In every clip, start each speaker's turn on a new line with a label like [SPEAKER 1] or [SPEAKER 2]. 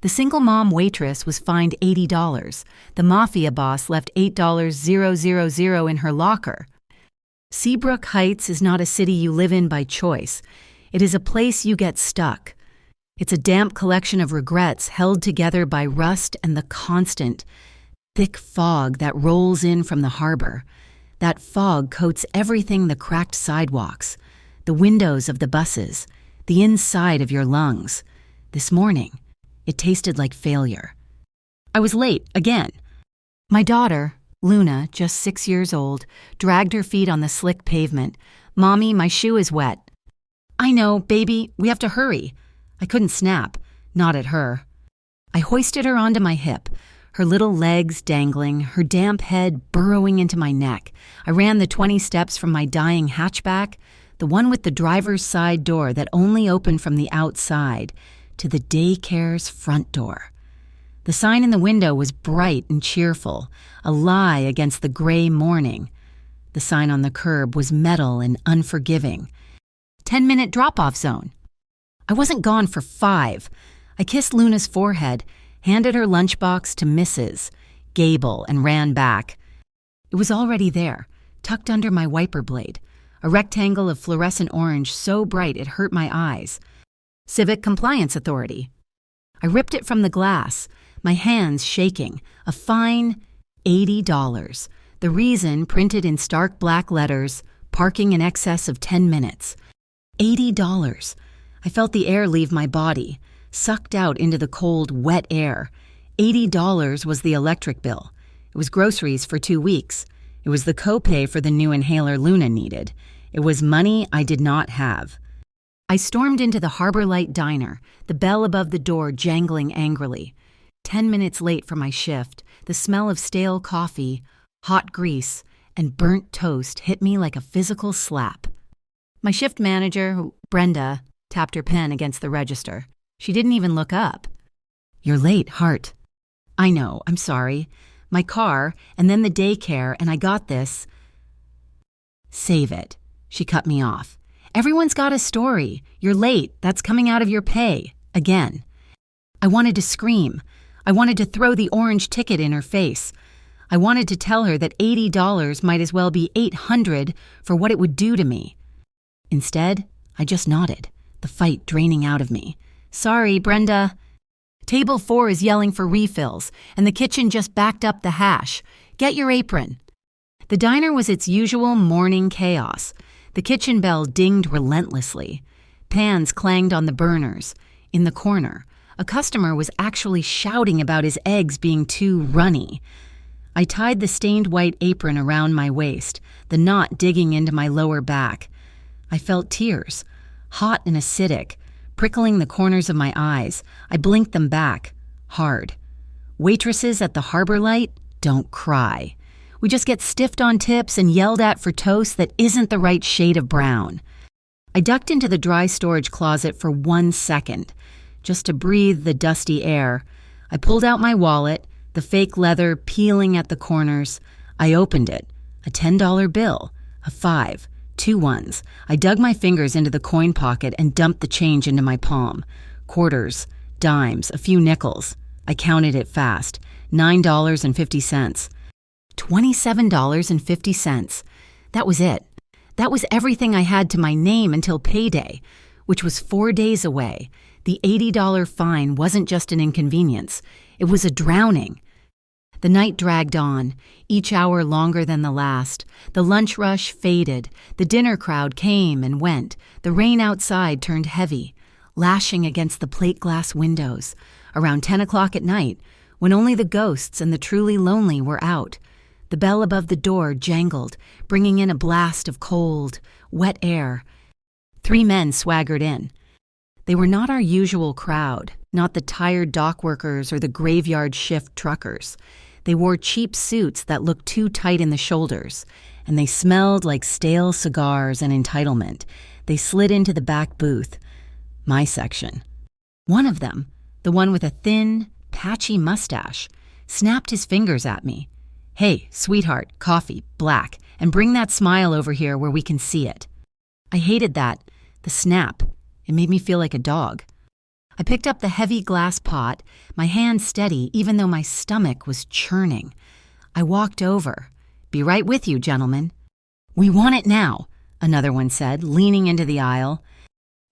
[SPEAKER 1] The single mom waitress was fined $80. The mafia boss left $8,000 in her locker. Seabrook Heights is not a city you live in by choice. It is a place you get stuck. It's a damp collection of regrets held together by rust and the constant, thick fog that rolls in from the harbor. That fog coats everything: the cracked sidewalks, the windows of the buses, the inside of your lungs. This morning, it tasted like failure. I was late again. My daughter, Luna, just 6 years old, dragged her feet on the slick pavement. "Mommy, my shoe is wet." "I know, baby, we have to hurry." I couldn't snap, not at her. I hoisted her onto my hip, her little legs dangling, her damp head burrowing into my neck. I ran the 20 steps from my dying hatchback, the one with the driver's side door that only opened from the outside, to the daycare's front door. The sign in the window was bright and cheerful, a lie against the gray morning. The sign on the curb was metal and unforgiving. 10-minute drop-off zone. I wasn't gone for 5. I kissed Luna's forehead, handed her lunchbox to Mrs. Gable, and ran back. It was already there, tucked under my wiper blade, a rectangle of fluorescent orange so bright it hurt my eyes. Civic Compliance Authority. I ripped it from the glass, my hands shaking. A fine $80. The reason printed in stark black letters: parking in excess of 10 minutes. $80. I felt the air leave my body, sucked out into the cold, wet air. $80 was the electric bill. It was groceries for 2 weeks. It was the copay for the new inhaler Luna needed. It was money I did not have. I stormed into the Harbor Light Diner, the bell above the door jangling angrily. 10 minutes late for my shift, the smell of stale coffee, hot grease, and burnt toast hit me like a physical slap. My shift manager, Brenda, tapped her pen against the register. She didn't even look up. "You're late, Hart." "I know, I'm sorry. My car, and then the daycare, and I got this." "Save it." She cut me off. "Everyone's got a story. You're late. That's coming out of your pay. Again." I wanted to scream. I wanted to throw the orange ticket in her face. I wanted to tell her that $80 might as well be $800 for what it would do to me. Instead, I just nodded, the fight draining out of me. "Sorry, Brenda." "Table 4 is yelling for refills, and the kitchen just backed up the hash. Get your apron." The diner was its usual morning chaos. The kitchen bell dinged relentlessly. Pans clanged on the burners. In the corner, a customer was actually shouting about his eggs being too runny. I tied the stained white apron around my waist, the knot digging into my lower back. I felt tears, hot and acidic, prickling the corners of my eyes. I blinked them back, hard. Waitresses at the Harbor Light don't cry. We just get stiffed on tips and yelled at for toast that isn't the right shade of brown. I ducked into the dry storage closet for 1 second, just to breathe the dusty air. I pulled out my wallet, the fake leather peeling at the corners. I opened it. A $10 bill, a 5, 2 ones. I dug my fingers into the coin pocket and dumped the change into my palm. Quarters, dimes, a few nickels. I counted it fast. $9.50. $27.50. That was it. That was everything I had to my name until payday, which was 4 days away. The $80 fine wasn't just an inconvenience. It was a drowning. The night dragged on, each hour longer than the last. The lunch rush faded. The dinner crowd came and went. The rain outside turned heavy, lashing against the plate glass windows. Around 10 o'clock at night, when only the ghosts and the truly lonely were out, the bell above the door jangled, bringing in a blast of cold, wet air. 3 men swaggered in. They were not our usual crowd, not the tired dock workers or the graveyard shift truckers. They wore cheap suits that looked too tight in the shoulders, and they smelled like stale cigars and entitlement. They slid into the back booth, my section. One of them, the one with a thin, patchy mustache, snapped his fingers at me. "Hey, sweetheart, coffee, black, and bring that smile over here where we can see it." I hated that, the snap. It made me feel like a dog. I picked up the heavy glass pot, my hand steady even though my stomach was churning. I walked over. "Be right with you, gentlemen." "We want it now," another one said, leaning into the aisle.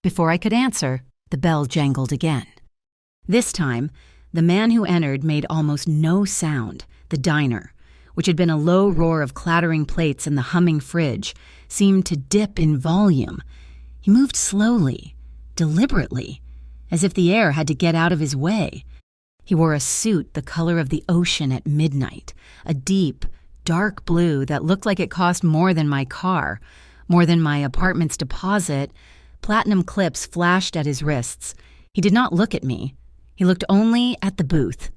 [SPEAKER 1] Before I could answer, the bell jangled again. This time, the man who entered made almost no sound. The diner, which had been a low roar of clattering plates and the humming fridge, seemed to dip in volume. He moved slowly, deliberately, as if the air had to get out of his way. He wore a suit the color of the ocean at midnight, a deep, dark blue that looked like it cost more than my car, more than my apartment's deposit. Platinum clips flashed at his wrists. He did not look at me. He looked only at the booth.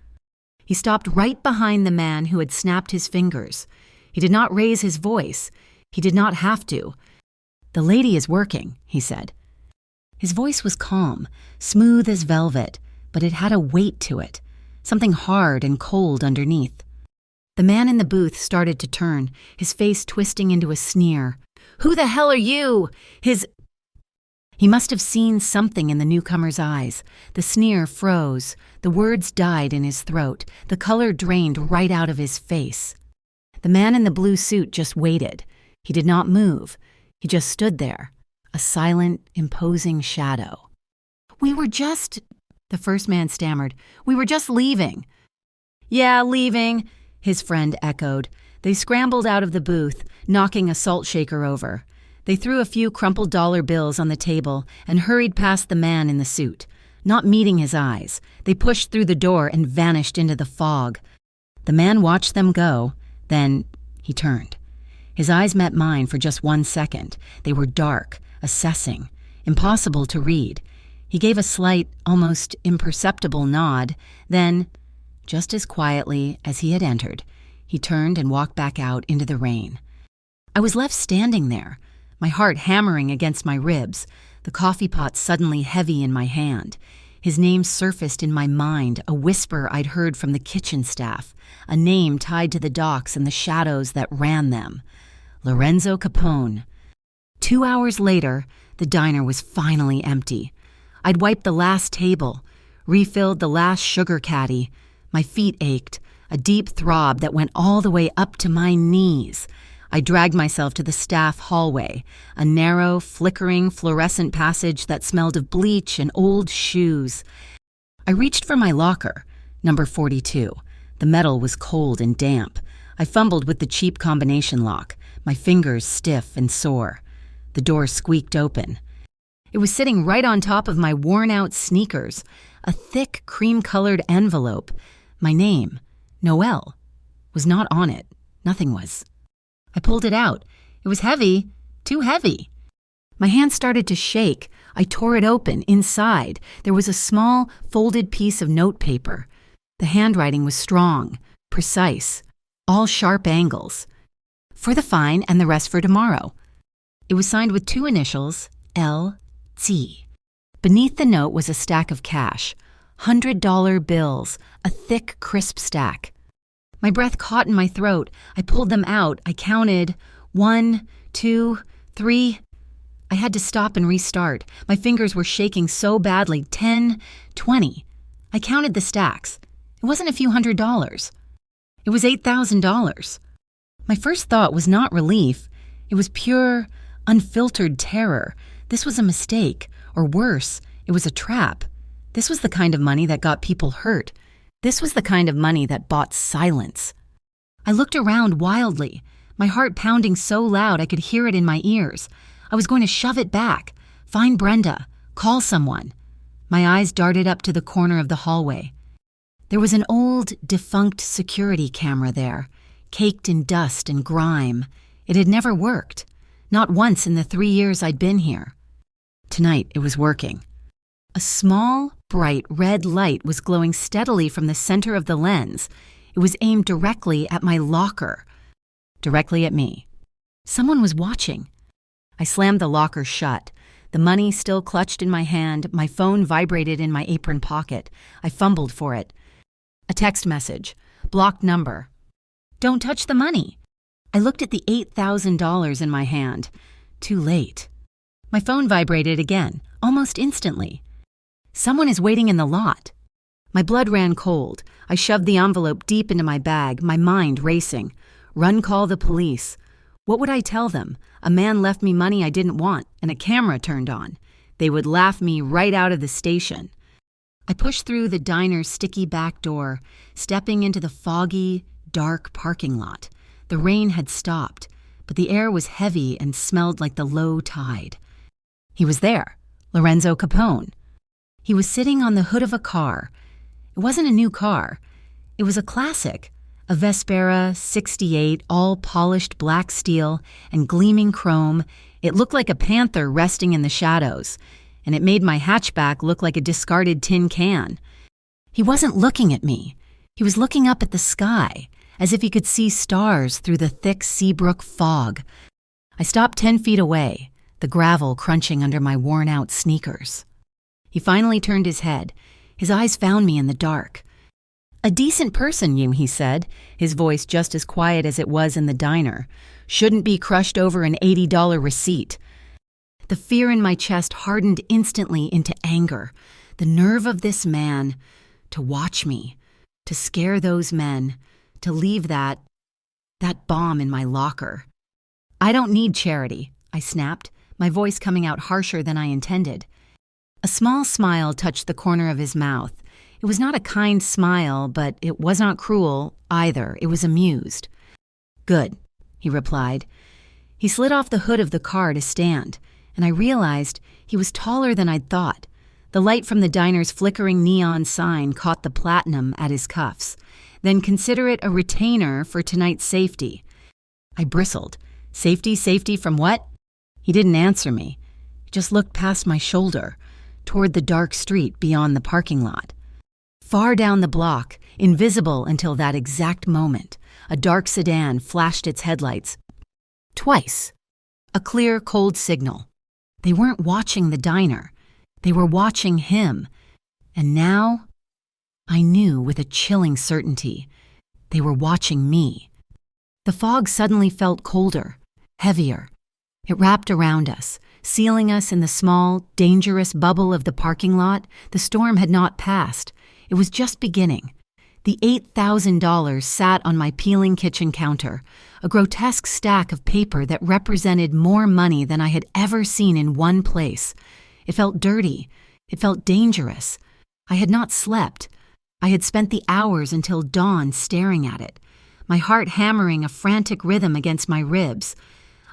[SPEAKER 1] He stopped right behind the man who had snapped his fingers. He did not raise his voice. He did not have to. "The lady is working," he said. His voice was calm, smooth as velvet, but it had a weight to it, something hard and cold underneath. The man in the booth started to turn, his face twisting into a sneer. "Who the hell are you?" He must have seen something in the newcomer's eyes. The sneer froze. The words died in his throat. The color drained right out of his face. The man in the blue suit just waited. He did not move. He just stood there, a silent, imposing shadow. The first man stammered. "We were just leaving." "Yeah, leaving," his friend echoed. They scrambled out of the booth, knocking a salt shaker over. They threw a few crumpled dollar bills on the table and hurried past the man in the suit. Not meeting his eyes, they pushed through the door and vanished into the fog. The man watched them go, then he turned. His eyes met mine for just 1 second. They were dark, assessing, impossible to read. He gave a slight, almost imperceptible nod, then, just as quietly as he had entered, he turned and walked back out into the rain. I was left standing there, my heart hammering against my ribs, the coffee pot suddenly heavy in my hand. His name surfaced in my mind, a whisper I'd heard from the kitchen staff, a name tied to the docks and the shadows that ran them. Lorenzo Capone. 2 hours later, the diner was finally empty. I'd wiped the last table, refilled the last sugar caddy. My feet ached, a deep throb that went all the way up to my knees. I dragged myself to the staff hallway, a narrow, flickering, fluorescent passage that smelled of bleach and old shoes. I reached for my locker, number 42. The metal was cold and damp. I fumbled with the cheap combination lock, my fingers stiff and sore. The door squeaked open. It was sitting right on top of my worn-out sneakers, a thick, cream-colored envelope. My name, Noelle, was not on it. Nothing was. I pulled it out. It was heavy, too heavy. My hand started to shake. I tore it open. Inside, there was a small, folded piece of notepaper. The handwriting was strong, precise, all sharp angles. "For the fine and the rest for tomorrow." It was signed with 2 initials, L.T. Beneath the note was a stack of cash, $100 bills, a thick, crisp stack. My breath caught in my throat. I pulled them out. I counted 1, 2, 3. I had to stop and restart. My fingers were shaking so badly. 10, 20. I counted the stacks. It wasn't a few $100s. It was $8,000. My first thought was not relief. It was pure, unfiltered terror. This was a mistake, or worse, it was a trap. This was the kind of money that got people hurt. This was the kind of money that bought silence. I looked around wildly, my heart pounding so loud I could hear it in my ears. I was going to shove it back, find Brenda, call someone. My eyes darted up to the corner of the hallway. There was an old, defunct security camera there, caked in dust and grime. It had never worked, not once in the 3 years I'd been here. Tonight it was working. A small, bright red light was glowing steadily from the center of the lens. It was aimed directly at my locker, directly at me. Someone was watching. I slammed the locker shut. The money still clutched in my hand. My phone vibrated in my apron pocket. I fumbled for it. A text message. Blocked number. "Don't touch the money." I looked at the $8,000 in my hand. Too late. My phone vibrated again, almost instantly. Someone is waiting in the lot. My blood ran cold. I shoved the envelope deep into my bag, my mind racing. Call the police. What would I tell them? A man left me money I didn't want, and a camera turned on. They would laugh me right out of the station. I pushed through the diner's sticky back door, stepping into the foggy, dark parking lot. The rain had stopped, but the air was heavy and smelled like the low tide. He was there, Lorenzo Capone. He was sitting on the hood of a car. It wasn't a new car. It was a classic, a Vespera 68, all polished black steel and gleaming chrome. It looked like a panther resting in the shadows, and it made my hatchback look like a discarded tin can. He wasn't looking at me. He was looking up at the sky, as if he could see stars through the thick Seabrook fog. I stopped 10 feet away, the gravel crunching under my worn-out sneakers. He finally turned his head. His eyes found me in the dark. "A decent person, you," he said, his voice just as quiet as it was in the diner. "Shouldn't be crushed over an $80 receipt." The fear in my chest hardened instantly into anger. The nerve of this man, to watch me, to scare those men, to leave that bomb in my locker. "I don't need charity," I snapped, my voice coming out harsher than I intended. A small smile touched the corner of his mouth. It was not a kind smile, but it was not cruel either. It was amused. "Good," he replied. He slid off the hood of the car to stand, and I realized he was taller than I'd thought. The light from the diner's flickering neon sign caught the platinum at his cuffs. "Then consider it a retainer for tonight's safety." I bristled. Safety from what? He didn't answer me. He just looked past my shoulder, toward the dark street beyond the parking lot. Far down the block, invisible until that exact moment, a dark sedan flashed its headlights. Twice. A clear, cold signal. They weren't watching the diner. They were watching him. And now, I knew with a chilling certainty, they were watching me. The fog suddenly felt colder, heavier. It wrapped around us, sealing us in the small, dangerous bubble of the parking lot. The storm had not passed. It was just beginning. The $8,000 sat on my peeling kitchen counter, a grotesque stack of paper that represented more money than I had ever seen in one place. It felt dirty. It felt dangerous. I had not slept. I had spent the hours until dawn staring at it, my heart hammering a frantic rhythm against my ribs.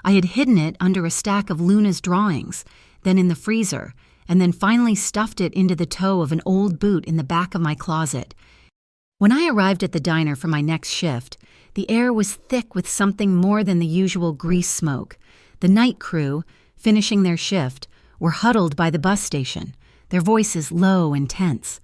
[SPEAKER 1] I had hidden it under a stack of Luna's drawings, then in the freezer, and then finally stuffed it into the toe of an old boot in the back of my closet. When I arrived at the diner for my next shift, the air was thick with something more than the usual grease smoke. The night crew, finishing their shift, were huddled by the bus station, their voices low and tense.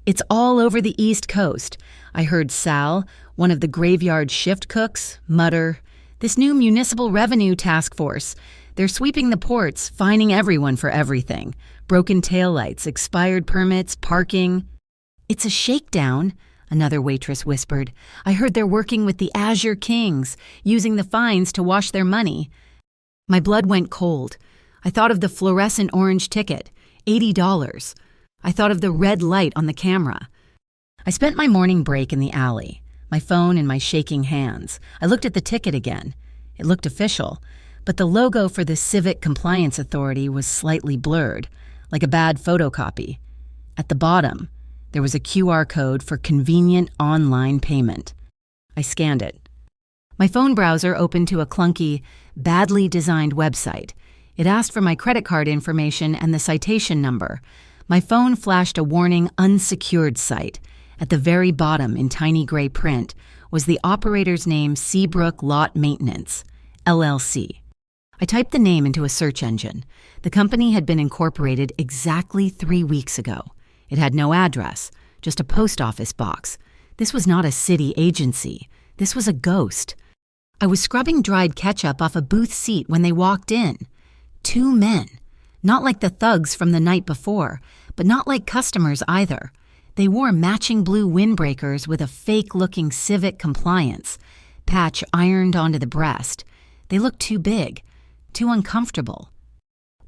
[SPEAKER 1] "It's all over the East Coast," I heard Sal, one of the graveyard shift cooks, mutter. "This new municipal revenue task force. They're sweeping the ports, fining everyone for everything. Broken taillights, expired permits, parking." "It's a shakedown," another waitress whispered. "I heard they're working with the Azure Kings, using the fines to wash their money." My blood went cold. I thought of the fluorescent orange ticket, $80. I thought of the red light on the camera. I spent my morning break in the alley, my phone in my shaking hands. I looked at the ticket again. It looked official, but the logo for the Civic Compliance Authority was slightly blurred, like a bad photocopy. At the bottom, there was a QR code for convenient online payment. I scanned it. My phone browser opened to a clunky, badly designed website. It asked for my credit card information and the citation number. My phone flashed a warning unsecured site. At the very bottom, in tiny gray print, was the operator's name, Seabrook Lot Maintenance, LLC. I typed the name into a search engine. The company had been incorporated exactly 3 weeks ago. It had no address, just a post office box. This was not a city agency. This was a ghost. I was scrubbing dried ketchup off a booth seat when they walked in. 2 men. Not like the thugs from the night before, but not like customers either. They wore matching blue windbreakers with a fake-looking Civic Compliance patch ironed onto the breast. They looked too big, too uncomfortable.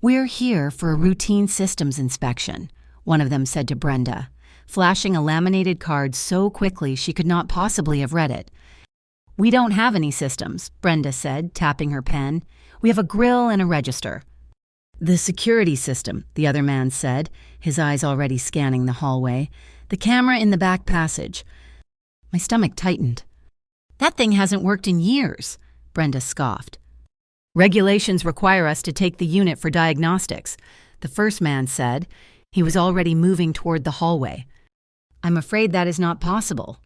[SPEAKER 1] "We're here for a routine systems inspection. one of them said to Brenda, flashing a laminated card so quickly she could not possibly have read it. "We don't have any systems," Brenda said, tapping her pen. "We have a grill and a register." "The security system," the other man said, his eyes already scanning the hallway. "The camera in the back passage." My stomach tightened. "That thing hasn't worked in years," Brenda scoffed. "Regulations require us to take the unit for diagnostics," the first man said. He was already moving toward the hallway. "I'm afraid that is not possible."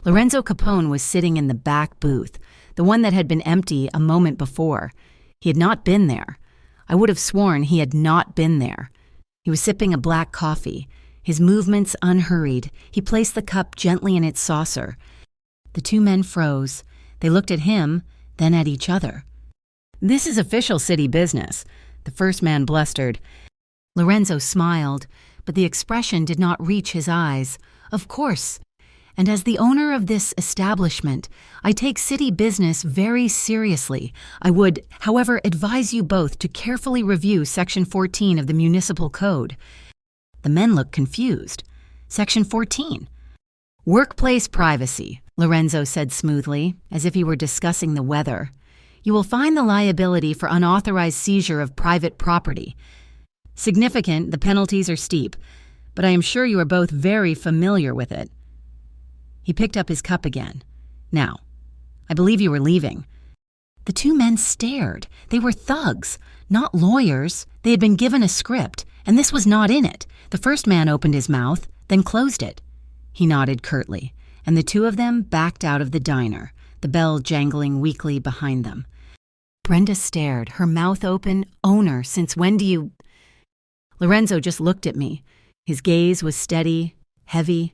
[SPEAKER 1] Lorenzo Capone was sitting in the back booth, the one that had been empty a moment before. He had not been there. I would have sworn he had not been there. He was sipping a black coffee, his movements unhurried. He placed the cup gently in its saucer. The two men froze. They looked at him, then at each other. "This is official city business," the first man blustered. Lorenzo smiled, but the expression did not reach his eyes. "Of course. And as the owner of this establishment, I take city business very seriously. I would, however, advise you both to carefully review Section 14 of the Municipal Code." The men looked confused. Section 14. "Workplace privacy," Lorenzo said smoothly, as if he were discussing the weather. "You will find the liability for unauthorized seizure of private property. Significant, the penalties are steep, but I am sure you are both very familiar with it." He picked up his cup again. "Now, I believe you were leaving." The two men stared. They were thugs, not lawyers. They had been given a script, and this was not in it. The first man opened his mouth, then closed it. He nodded curtly, and the two of them backed out of the diner, the bell jangling weakly behind them. Brenda stared, her mouth open. "Owner, since when do you—" Lorenzo just looked at me. His gaze was steady, heavy.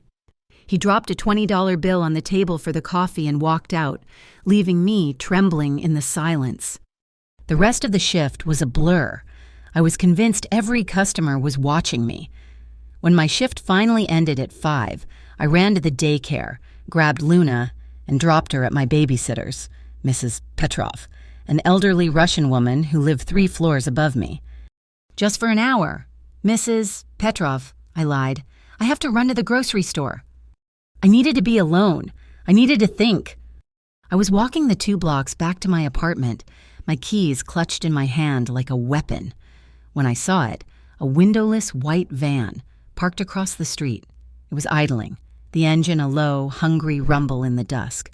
[SPEAKER 1] He dropped a $20 bill on the table for the coffee and walked out, leaving me trembling in the silence. The rest of the shift was a blur. I was convinced every customer was watching me. When my shift finally ended at 5, I ran to the daycare, grabbed Luna, and dropped her at my babysitter's, Mrs. Petrov, an elderly Russian woman who lived 3 floors above me. "Just for an hour. Mrs. Petrov," I lied. "I have to run to the grocery store." I needed to be alone. I needed to think. I was walking the 2 blocks back to my apartment, my keys clutched in my hand like a weapon, when I saw it, a windowless white van, parked across the street. It was idling, the engine a low, hungry rumble in the dusk.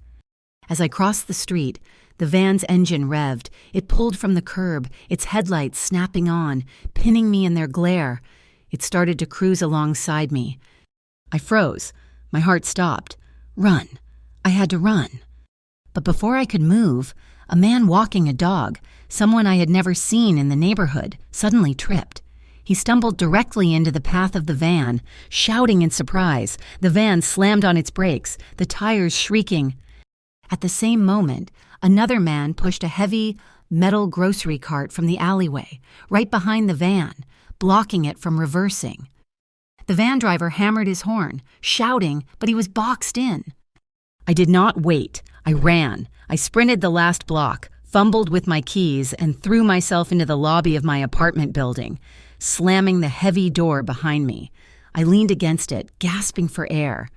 [SPEAKER 1] As I crossed the street, the van's engine revved. It pulled from the curb, its headlights snapping on, pinning me in their glare. It started to cruise alongside me. I froze. My heart stopped. Run. I had to run. But before I could move, a man walking a dog, someone I had never seen in the neighborhood, suddenly tripped. He stumbled directly into the path of the van, shouting in surprise. The van slammed on its brakes, the tires shrieking. At the same moment, another man pushed a heavy, metal grocery cart from the alleyway, right behind the van, blocking it from reversing. The van driver hammered his horn, shouting, but he was boxed in. I did not wait. I ran. I sprinted the last block, fumbled with my keys, and threw myself into the lobby of my apartment building, slamming the heavy door behind me. I leaned against it, gasping for air.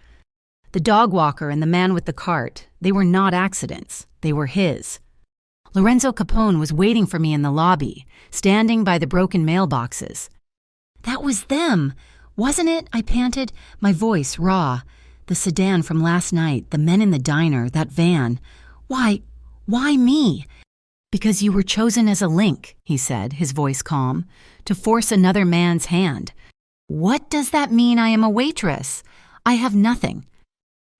[SPEAKER 1] The dog walker and the man with the cart, they were not accidents. They were his. Lorenzo Capone was waiting for me in the lobby, standing by the broken mailboxes. "That was them, wasn't it?" I panted, my voice raw. "The sedan from last night, the men in the diner, that van. Why me?" "Because you were chosen as a link," he said, his voice calm, "to force another man's hand." "What does that mean I am a waitress? I have nothing."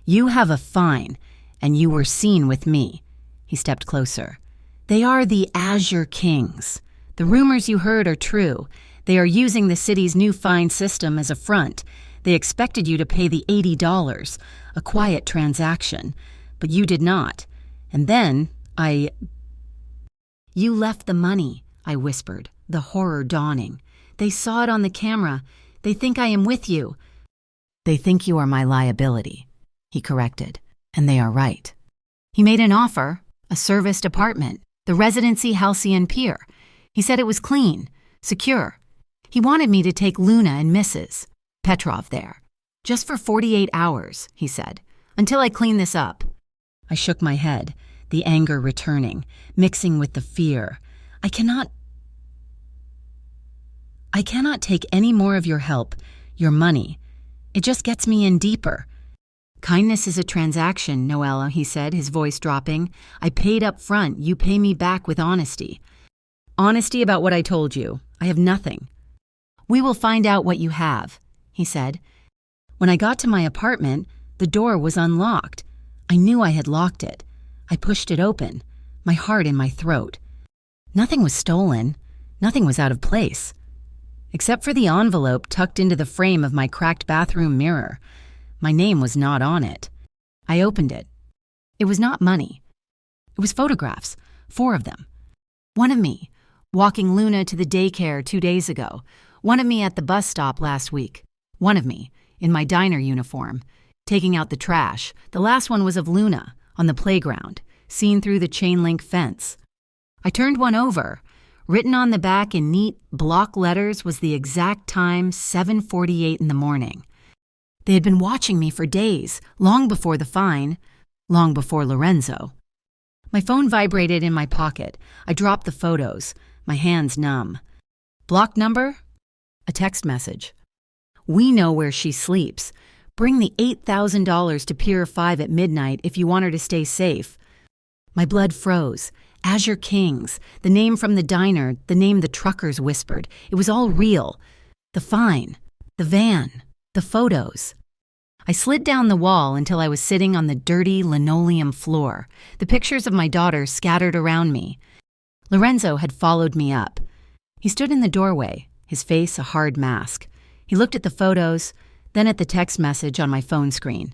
[SPEAKER 1] "You have a fine, and you were seen with me." He stepped closer. "They are the Azure Kings. The rumors you heard are true. They are using the city's new fine system as a front. They expected you to pay the $80, a quiet transaction, but you did not. And then, You left the money," I whispered, the horror dawning. "They saw it on the camera. They think I am with you." "They think you are my liability," he corrected, "and they are right." He made an offer, a serviced apartment, the residency Halcyon Pier. He said it was clean, secure. He wanted me to take Luna and Mrs. Petrov there. Just for 48 hours, he said, until I clean this up. I shook my head, the anger returning, mixing with the fear. I cannot take any more of your help, your money. It just gets me in deeper. Kindness is a transaction, Noella, he said, his voice dropping. I paid up front. You pay me back with honesty. Honesty about what I told you. I have nothing. We will find out what you have, he said. When I got to my apartment, the door was unlocked. I knew I had locked it. I pushed it open, my heart in my throat. Nothing was stolen. Nothing was out of place. Except for the envelope tucked into the frame of my cracked bathroom mirror. My name was not on it. I opened it. It was not money. It was photographs, 4 of them. One of me, walking Luna to the daycare 2 days ago. One of me at the bus stop last week. One of me, in my diner uniform, taking out the trash. The last one was of Luna, on the playground, seen through the chain-link fence. I turned one over. Written on the back in neat block letters was the exact time, 7:48 in the morning. They had been watching me for days, long before the fine, long before Lorenzo. My phone vibrated in my pocket. I dropped the photos, my hands numb. Block number? A text message. We know where she sleeps. Bring the $8,000 to Pier 5 at midnight if you want her to stay safe. My blood froze. Azure Kings, the name from the diner, the name the truckers whispered. It was all real. The fine, the van, the photos. I slid down the wall until I was sitting on the dirty linoleum floor, the pictures of my daughter scattered around me. Lorenzo had followed me up. He stood in the doorway, his face a hard mask. He looked at the photos, then at the text message on my phone screen.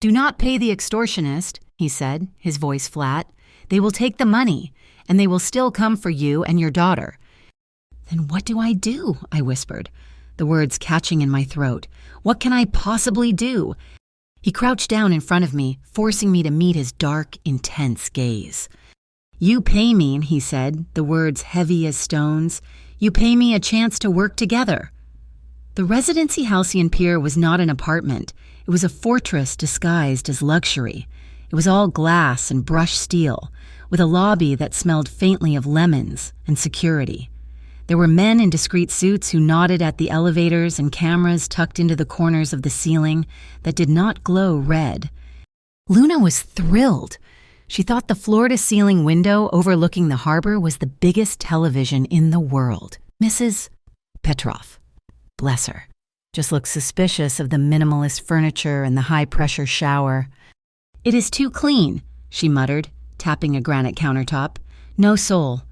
[SPEAKER 1] Do not pay the extortionist, he said, his voice flat. They will take the money, and they will still come for you and your daughter. Then what do? I whispered, the words catching in my throat. What can I possibly do? He crouched down in front of me, forcing me to meet his dark, intense gaze. You pay me, he said, the words heavy as stones. You pay me a chance to work together. The Residency Halcyon Pier was not an apartment. It was a fortress disguised as luxury. It was all glass and brushed steel, with a lobby that smelled faintly of lemons and security. There were men in discreet suits who nodded at the elevators and cameras tucked into the corners of the ceiling that did not glow red. Luna was thrilled. She thought the floor-to-ceiling window overlooking the harbor was the biggest television in the world. Mrs. Petrov, bless her, just looked suspicious of the minimalist furniture and the high-pressure shower. It is too clean, she muttered, tapping a granite countertop. No soul.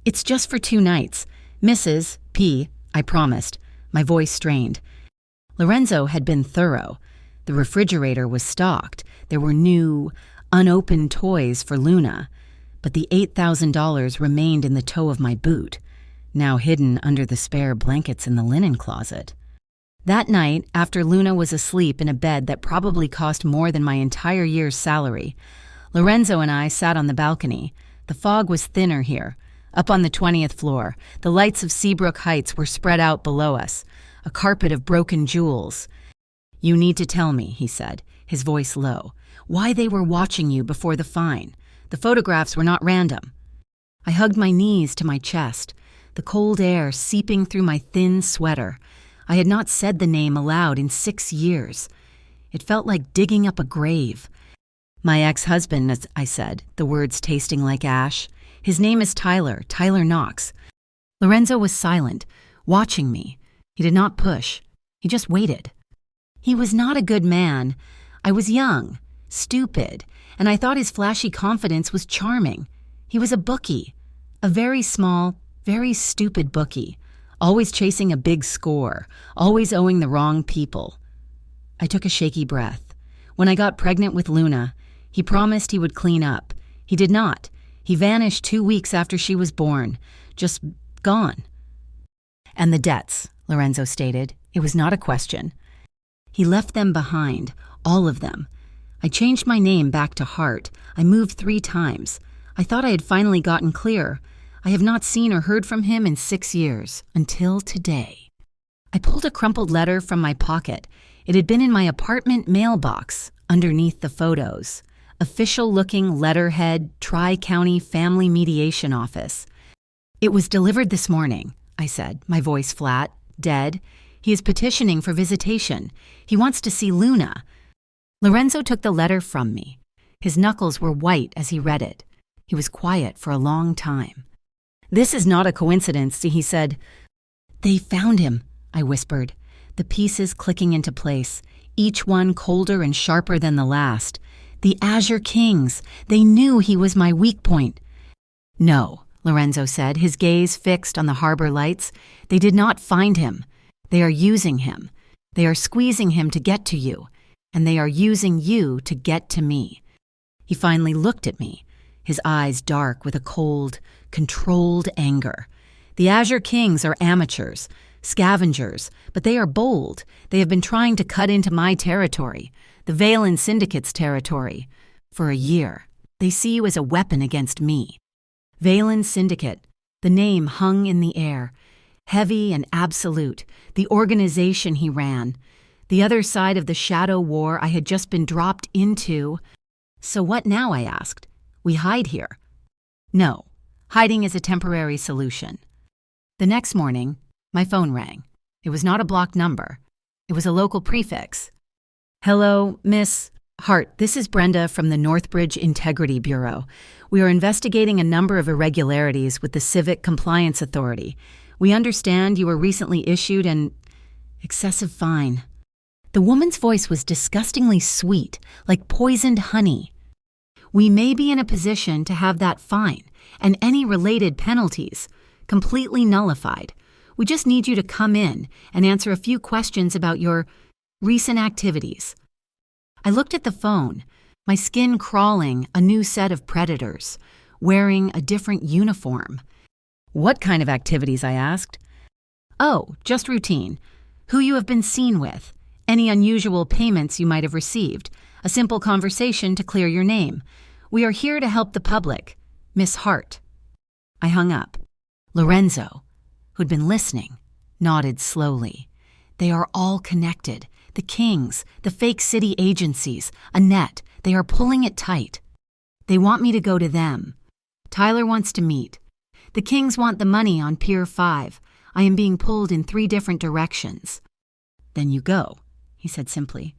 [SPEAKER 1] It's just for 2 nights. Mrs. P., I promised, my voice strained. Lorenzo had been thorough. The refrigerator was stocked. There were new, unopened toys for Luna. But the $8,000 remained in the toe of my boot, now hidden under the spare blankets in the linen closet. That night, after Luna was asleep in a bed that probably cost more than my entire year's salary, Lorenzo and I sat on the balcony. The fog was thinner here. Up on the 20th floor, the lights of Seabrook Heights were spread out below us, a carpet of broken jewels. You need to tell me, he said, his voice low, why they were watching you before the fine. The photographs were not random. I hugged my knees to my chest, the cold air seeping through my thin sweater. I had not said the name aloud in 6 years. It felt like digging up a grave. My ex-husband, as I said, the words tasting like ash. His name is Tyler Knox. Lorenzo was silent, watching me. He did not push. He just waited. He was not a good man. I was young, stupid, and I thought his flashy confidence was charming. He was a bookie, a very small, very stupid bookie, always chasing a big score, always owing the wrong people. I took a shaky breath. When I got pregnant with Luna, he promised he would clean up. He did not. He vanished 2 weeks after she was born, just gone. And the debts, Lorenzo stated. It was not a question. He left them behind, all of them. I changed my name back to Hart. I moved 3 times. I thought I had finally gotten clear. I have not seen or heard from him in 6 years, until today. I pulled a crumpled letter from my pocket. It had been in my apartment mailbox, underneath the photos. Official-looking letterhead, Tri-County Family Mediation Office. "It was delivered this morning," I said, my voice flat, dead. "He is petitioning for visitation. He wants to see Luna." Lorenzo took the letter from me. His knuckles were white as he read it. He was quiet for a long time. "This is not a coincidence," he said. "They found him," I whispered, the pieces clicking into place, each one colder and sharper than the last. "The Azure Kings. They knew he was my weak point." "No," Lorenzo said, his gaze fixed on the harbor lights. "They did not find him. They are using him. They are squeezing him to get to you, and they are using you to get to me." He finally looked at me, his eyes dark with a cold, controlled anger. "The Azure Kings are amateurs, scavengers, but they are bold. They have been trying to cut into my territory, the Valen Syndicate's territory, for a year. They see you as a weapon against me." Valen Syndicate, the name hung in the air, heavy and absolute, the organization he ran, the other side of the shadow war I had just been dropped into. "So what now?" I asked. "We hide here?" "No, hiding is a temporary solution." The next morning, my phone rang. It was not a blocked number. It was a local prefix. "Hello, Miss Hart. This is Brenda from the Northbridge Integrity Bureau. We are investigating a number of irregularities with the Civic Compliance Authority. We understand you were recently issued an excessive fine." The woman's voice was disgustingly sweet, like poisoned honey. "We may be in a position to have that fine and any related penalties completely nullified. We just need you to come in and answer a few questions about your recent activities." I looked at the phone, my skin crawling, a new set of predators, wearing a different uniform. "What kind of activities?" I asked. "Oh, just routine. Who you have been seen with, any unusual payments you might have received, a simple conversation to clear your name. We are here to help the public. Miss Hart." I hung up. Lorenzo, who'd been listening, nodded slowly. "They are all connected. The Kings, the fake city agencies, a net. They are pulling it tight. They want me to go to them. Tyler wants to meet. The Kings want the money on Pier 5. I am being pulled in 3 different directions." "Then you go," he said simply.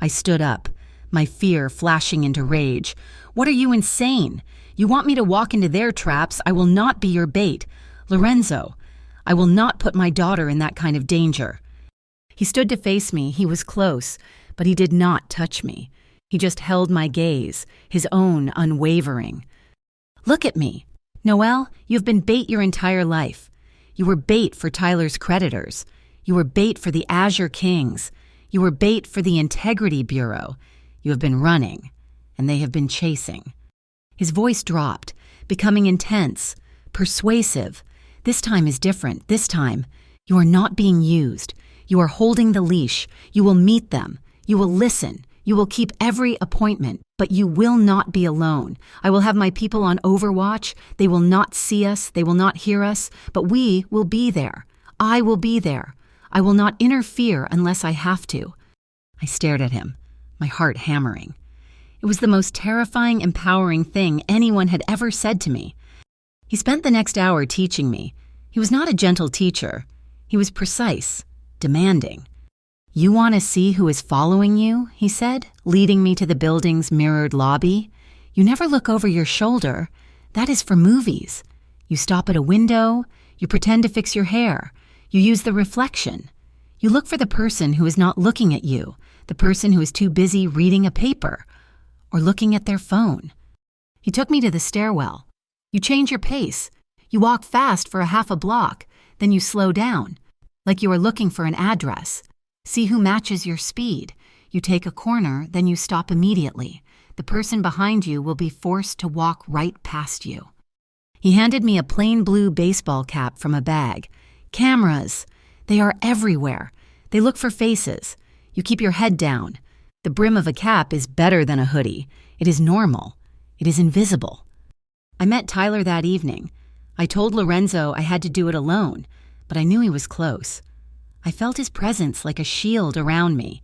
[SPEAKER 1] I stood up, my fear flashing into rage. "What are you, insane? You want me to walk into their traps? I will not be your bait. Lorenzo, I will not put my daughter in that kind of danger." He stood to face me. He was close, but he did not touch me. He just held my gaze, his own unwavering. "Look at me. Noelle, you've been bait your entire life. You were bait for Tyler's creditors. You were bait for the Azure Kings. You were bait for the Integrity Bureau. You have been running, and they have been chasing." His voice dropped, becoming intense, persuasive. "This time is different. This time, you are not being used. You are holding the leash. You will meet them. You will listen. You will keep every appointment, but you will not be alone. I will have my people on overwatch. They will not see us. They will not hear us, but we will be there. I will be there. I will not interfere unless I have to." I stared at him, my heart hammering. It was the most terrifying, empowering thing anyone had ever said to me. He spent the next hour teaching me. He was not a gentle teacher. He was precise, demanding. "You want to see who is following you?" he said, leading me to the building's mirrored lobby. "You never look over your shoulder. That is for movies. You stop at a window. You pretend to fix your hair. You use the reflection. You look for the person who is not looking at you, the person who is too busy reading a paper or looking at their phone." He took me to the stairwell. "You change your pace. You walk fast for a half a block, then you slow down, like you are looking for an address. See who matches your speed. You take a corner, then you stop immediately. The person behind you will be forced to walk right past you." He handed me a plain blue baseball cap from a bag. "Cameras. They are everywhere. They look for faces. You keep your head down. The brim of a cap is better than a hoodie. It is normal. It is invisible." I met Tyler that evening. I told Lorenzo I had to do it alone, but I knew he was close. I felt his presence like a shield around me.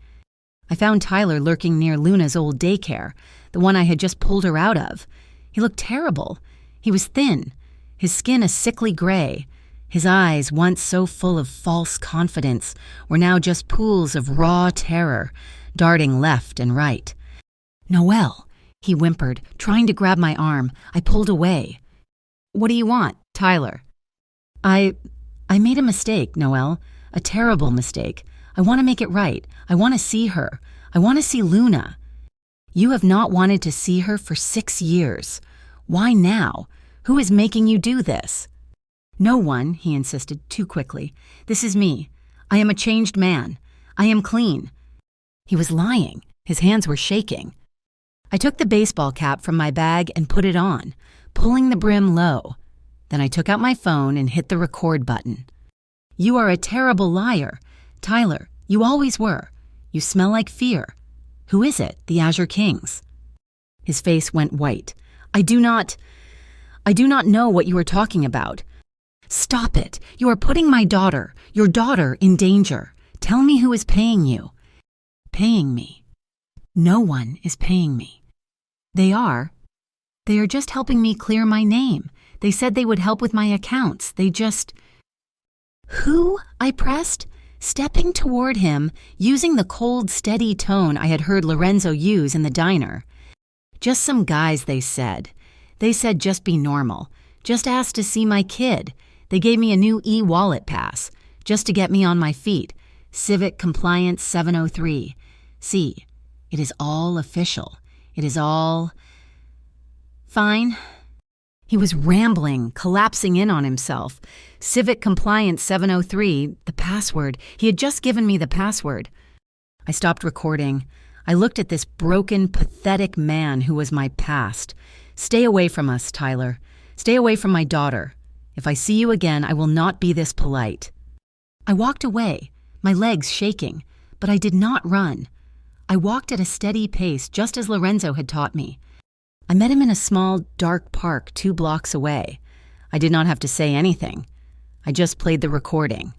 [SPEAKER 1] I found Tyler lurking near Luna's old daycare, the one I had just pulled her out of. He looked terrible. He was thin, his skin a sickly gray. His eyes, once so full of false confidence, were now just pools of raw terror, darting left and right. "Noelle," he whimpered, trying to grab my arm. I pulled away. "What do you want, Tyler?" I made a mistake, Noelle. A terrible mistake. I want to make it right. I want to see her. I want to see Luna." "You have not wanted to see her for 6 years. Why now? Who is making you do this?" "No one," he insisted too quickly. "This is me. I am a changed man. I am clean." He was lying. His hands were shaking. I took the baseball cap from my bag and put it on, pulling the brim low. Then I took out my phone and hit the record button. "You are a terrible liar. Tyler, you always were. You smell like fear. Who is it? The Azure Kings?" His face went white. I do not know what you are talking about." "Stop it. You are putting my daughter, your daughter, in danger. Tell me who is paying you." "Paying me? No one is paying me." They are just helping me clear my name. They said they would help with my accounts. "Who?" I pressed, stepping toward him, using the cold, steady tone I had heard Lorenzo use in the diner. "Just some guys," they said. They said just be normal. Just ask to see my kid. They gave me a new e-wallet pass, just to get me on my feet. Civic Compliance 703. See, it is all official. It is all... Fine." He was rambling, collapsing in on himself. Civic Compliance 703, the password. He had just given me the password. I stopped recording. I looked at this broken, pathetic man who was my past. "Stay away from us, Tyler. Stay away from my daughter. If I see you again, I will not be this polite." I walked away, my legs shaking, but I did not run. I walked at a steady pace, just as Lorenzo had taught me. I met him in a small, dark park 2 blocks away. I did not have to say anything. I just played the recording.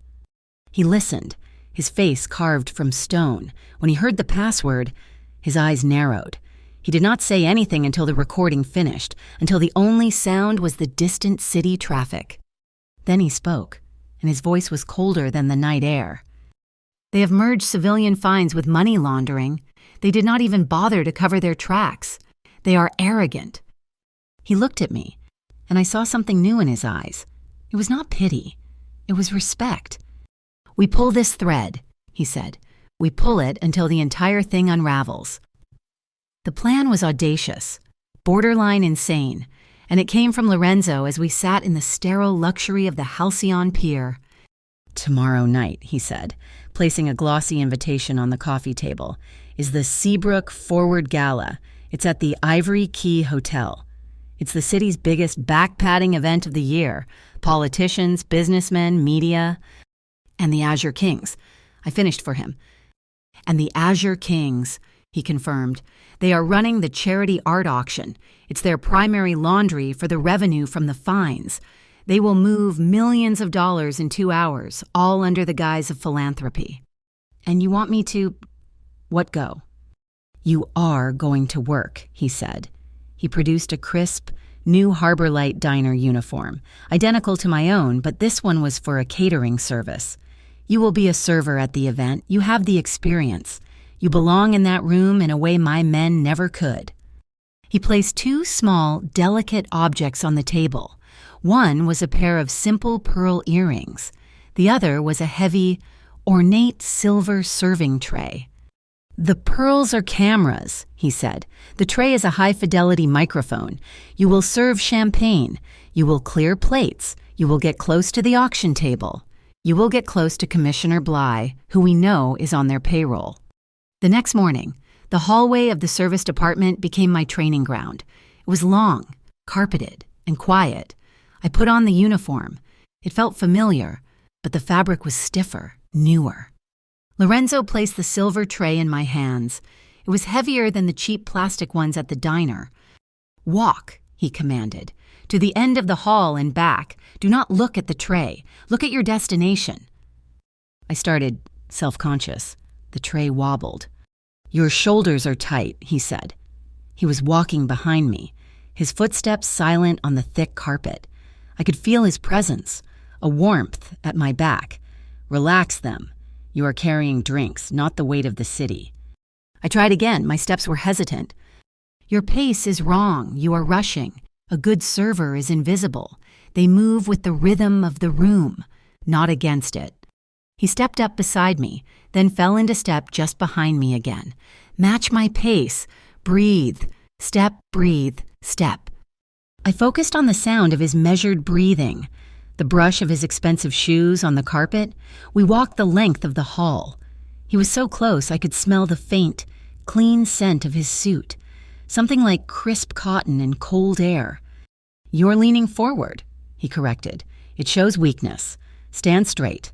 [SPEAKER 1] He listened, his face carved from stone. When he heard the password, his eyes narrowed. He did not say anything until the recording finished, until the only sound was the distant city traffic. Then he spoke, and his voice was colder than the night air. "They have merged civilian fines with money laundering. They did not even bother to cover their tracks. They are arrogant." He looked at me, and I saw something new in his eyes. It was not pity. It was respect. "We pull this thread," he said. "We pull it until the entire thing unravels." The plan was audacious, borderline insane, and it came from Lorenzo as we sat in the sterile luxury of the Halcyon Pier. "Tomorrow night," he said, placing a glossy invitation on the coffee table, "is the Seabrook Forward Gala. It's at the Ivory Key Hotel. It's the city's biggest back-patting event of the year. Politicians, businessmen, media, and the Azure Kings." I finished for him. "And the Azure Kings," he confirmed. "They are running the charity art auction. It's their primary laundry for the revenue from the fines. They will move millions of dollars in 2 hours, all under the guise of philanthropy. And you want me to... what go?" "You are going to work," he said. He produced a crisp, new Harbor Light diner uniform, identical to my own, but this one was for a catering service. "You will be a server at the event. You have the experience. You belong in that room in a way my men never could." He placed 2 small, delicate objects on the table. One was a pair of simple pearl earrings. The other was a heavy, ornate silver serving tray. "The pearls are cameras," he said. "The tray is a high-fidelity microphone. You will serve champagne. You will clear plates. You will get close to the auction table. You will get close to Commissioner Bly, who we know is on their payroll." The next morning, the hallway of the service department became my training ground. It was long, carpeted, and quiet. I put on the uniform. It felt familiar, but the fabric was stiffer, newer. Lorenzo placed the silver tray in my hands. It was heavier than the cheap plastic ones at the diner. "Walk," he commanded, "to the end of the hall and back. Do not look at the tray. Look at your destination." I started self-conscious. The tray wobbled. "Your shoulders are tight," he said. He was walking behind me, his footsteps silent on the thick carpet. I could feel his presence, a warmth at my back. "Relax them. You are carrying drinks, not the weight of the city." I tried again. My steps were hesitant. "Your pace is wrong. You are rushing. A good server is invisible. They move with the rhythm of the room, not against it." He stepped up beside me, then fell into step just behind me again. "Match my pace. Breathe. Step, breathe, step." I focused on the sound of his measured breathing, the brush of his expensive shoes on the carpet. We walked the length of the hall. He was so close I could smell the faint, clean scent of his suit, something like crisp cotton and cold air. "You're leaning forward," he corrected. "It shows weakness. Stand straight."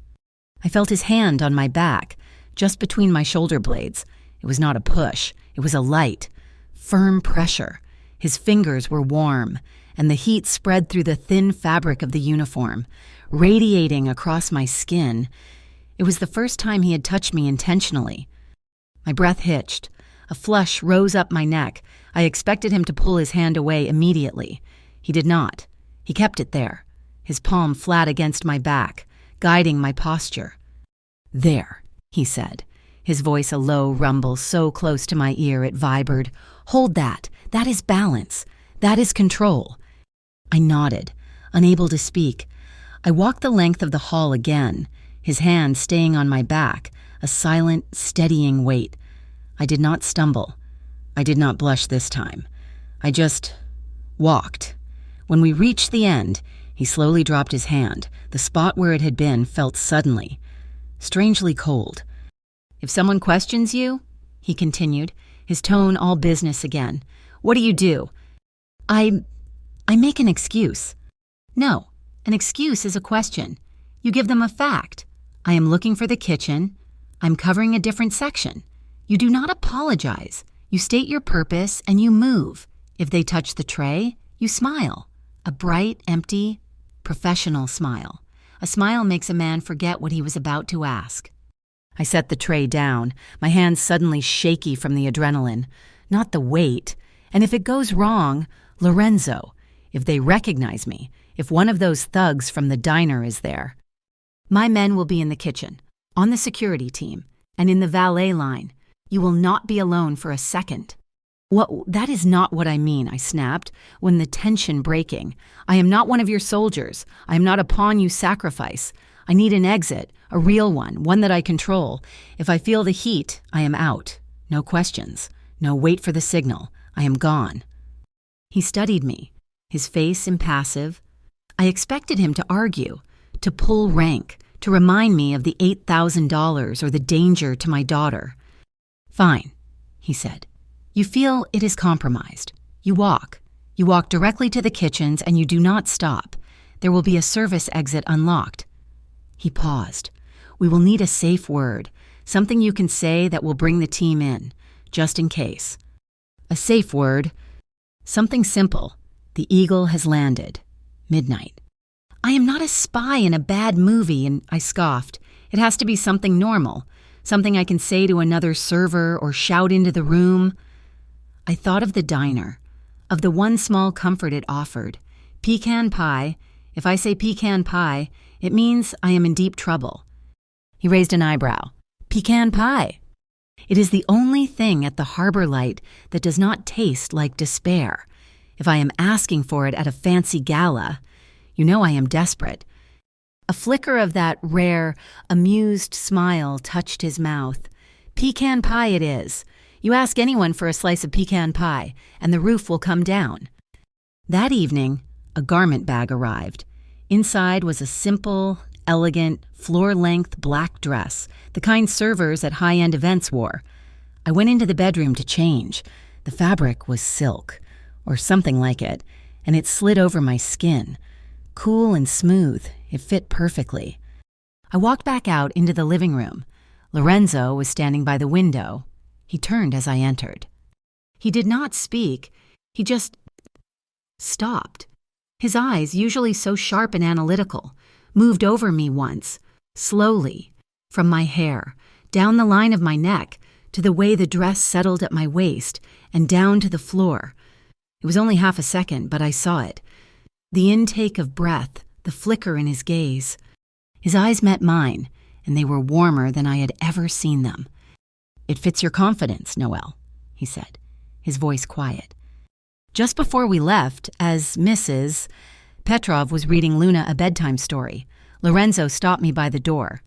[SPEAKER 1] I felt his hand on my back, just between my shoulder blades. It was not a push. It was a light, firm pressure. His fingers were warm, and the heat spread through the thin fabric of the uniform, radiating across my skin. It was the first time he had touched me intentionally. My breath hitched. A flush rose up my neck. I expected him to pull his hand away immediately. He did not. He kept it there, his palm flat against my back, guiding my posture. "There," he said, his voice a low rumble so close to my ear it vibrated. "Hold that. That is balance. That is control." I nodded, unable to speak. I walked the length of the hall again, his hand staying on my back, a silent, steadying weight. I did not stumble. I did not blush this time. I just walked. When we reached the end, he slowly dropped his hand. The spot where it had been felt suddenly, strangely cold. "If someone questions you," he continued, his tone all business again, "what do you do?" I make an excuse." "No, an excuse is a question. You give them a fact. I am looking for the kitchen. I'm covering a different section. You do not apologize. You state your purpose and you move. If they touch the tray, you smile. A bright, empty, professional smile. A smile makes a man forget what he was about to ask." I set the tray down, my hands suddenly shaky from the adrenaline. Not the weight. And if it goes wrong, Lorenzo, if they recognize me, if one of those thugs from the diner is there. My men will be in the kitchen, on the security team, and in the valet line. You will not be alone for a second. That is not what I mean," I snapped, when the tension breaking. "I am not one of your soldiers. I am not a pawn you sacrifice. I need an exit, a real one that I control. If I feel the heat, I am out. No questions. No wait for the signal. I am gone." He studied me, his face impassive. I expected him to argue, to pull rank, to remind me of the $8,000 or the danger to my daughter. "Fine," he said. "You feel it is compromised. You walk. You walk directly to the kitchens and you do not stop. There will be a service exit unlocked." He paused. "We will need a safe word, something you can say that will bring the team in, just in case." A safe word. Something simple. The eagle has landed. Midnight. "I am not a spy in a bad movie," and I scoffed. "It has to be something normal, something I can say to another server or shout into the room." I thought of the diner, of the one small comfort it offered. Pecan pie. If I say pecan pie, it means I am in deep trouble. He raised an eyebrow. "Pecan pie. It is the only thing at the harbor light that does not taste like despair. If I am asking for it at a fancy gala, you know I am desperate." A flicker of that rare, amused smile touched his mouth. "Pecan pie it is. You ask anyone for a slice of pecan pie, and the roof will come down." That evening, a garment bag arrived. Inside was a simple, elegant, floor-length black dress, the kind servers at high-end events wore. I went into the bedroom to change. The fabric was silk, or something like it, and it slid over my skin. Cool and smooth, it fit perfectly. I walked back out into the living room. Lorenzo was standing by the window. He turned as I entered. He did not speak. He just stopped. His eyes, usually so sharp and analytical, moved over me once, slowly, From my hair, down the line of my neck, to the way the dress settled at my waist, and down to the floor. It was only half a second, but I saw it. The intake of breath, the flicker in his gaze. His eyes met mine, and they were warmer than I had ever seen them. "It fits your confidence, Noelle," he said, his voice quiet. Just before we left, as Mrs. Petrov was reading Luna a bedtime story, Lorenzo stopped me by the door.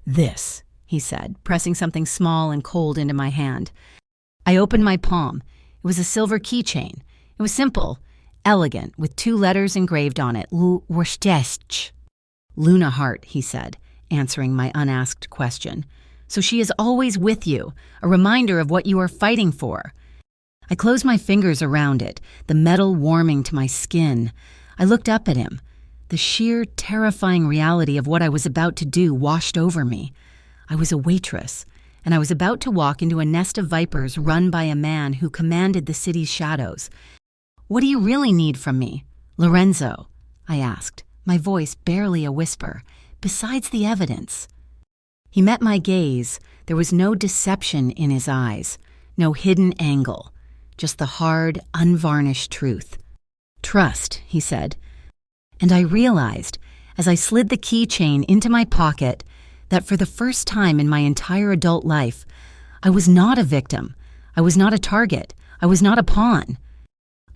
[SPEAKER 1] "This," he said, pressing something small and cold into my hand. I opened my palm. It was a silver keychain. It was simple, elegant, with 2 letters engraved on it, waitress. "Luna Heart," he said, answering my unasked question. "So she is always with you, a reminder of what you are fighting for." I closed my fingers around it, the metal warming to my skin. I looked up at him. The sheer, terrifying reality of what I was about to do washed over me. I was a waitress, and I was about to walk into a nest of vipers run by a man who commanded the city's shadows. "What do you really need from me, Lorenzo?" I asked, my voice barely a whisper, besides the evidence. He met my gaze. There was no deception in his eyes, no hidden angle, just the hard, unvarnished truth. "Trust," he said. And I realized, as I slid the keychain into my pocket, that for the first time in my entire adult life, I was not a victim. I was not a target. I was not a pawn.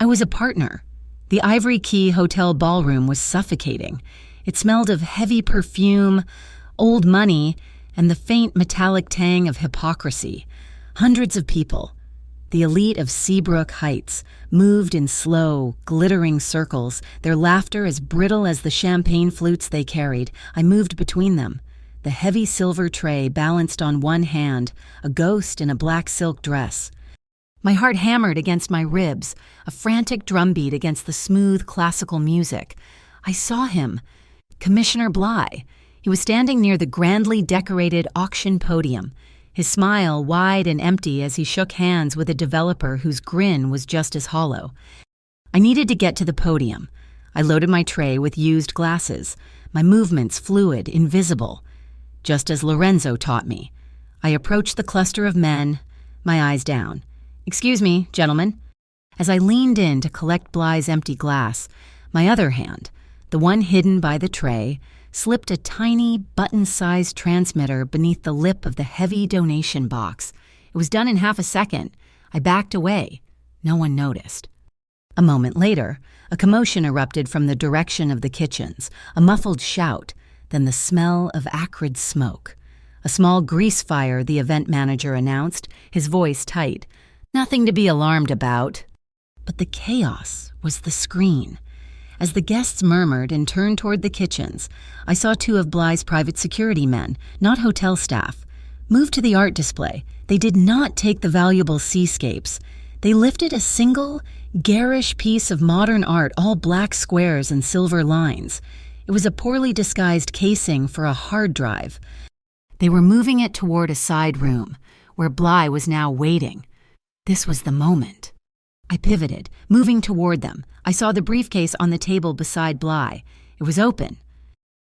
[SPEAKER 1] I was a partner. The Ivory Key Hotel ballroom was suffocating. It smelled of heavy perfume, old money, and the faint metallic tang of hypocrisy. Hundreds of people, the elite of Seabrook Heights, moved in slow, glittering circles, their laughter as brittle as the champagne flutes they carried. I moved between them. The heavy silver tray balanced on one hand, a ghost in a black silk dress. My heart hammered against my ribs, a frantic drumbeat against the smooth classical music. I saw him, Commissioner Bly. He was standing near the grandly decorated auction podium, his smile wide and empty as he shook hands with a developer whose grin was just as hollow. I needed to get to the podium. I loaded my tray with used glasses, my movements fluid, invisible, just as Lorenzo taught me. I approached the cluster of men, my eyes down. "Excuse me, gentlemen." As I leaned in to collect Bly's empty glass, my other hand, the one hidden by the tray, slipped a tiny, button-sized transmitter beneath the lip of the heavy donation box. It was done in half a second. I backed away. No one noticed. A moment later, a commotion erupted from the direction of the kitchens, a muffled shout, then the smell of acrid smoke. "A small grease fire," the event manager announced, his voice tight. "Nothing to be alarmed about." But the chaos was the screen. As the guests murmured and turned toward the kitchens, I saw 2 of Bly's private security men, not hotel staff, move to the art display. They did not take the valuable seascapes. They lifted a single, garish piece of modern art, all black squares and silver lines. It was a poorly disguised casing for a hard drive. They were moving it toward a side room, where Bly was now waiting. This was the moment. I pivoted, moving toward them. I saw the briefcase on the table beside Bly. It was open.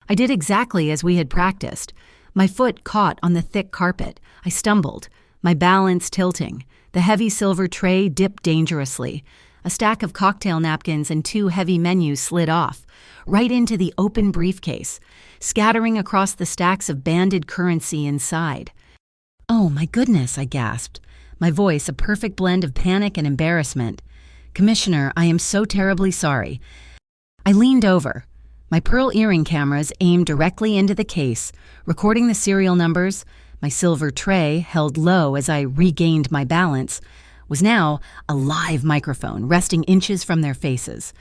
[SPEAKER 1] I did exactly as we had practiced. My foot caught on the thick carpet. I stumbled, my balance tilting. The heavy silver tray dipped dangerously. A stack of cocktail napkins and 2 heavy menus slid off, right into the open briefcase, scattering across the stacks of banded currency inside. "Oh, my goodness," I gasped, my voice a perfect blend of panic and embarrassment. "Commissioner, I am so terribly sorry." I leaned over, my pearl earring cameras aimed directly into the case, recording the serial numbers. My silver tray, held low as I regained my balance, was now a live microphone resting inches from their faces.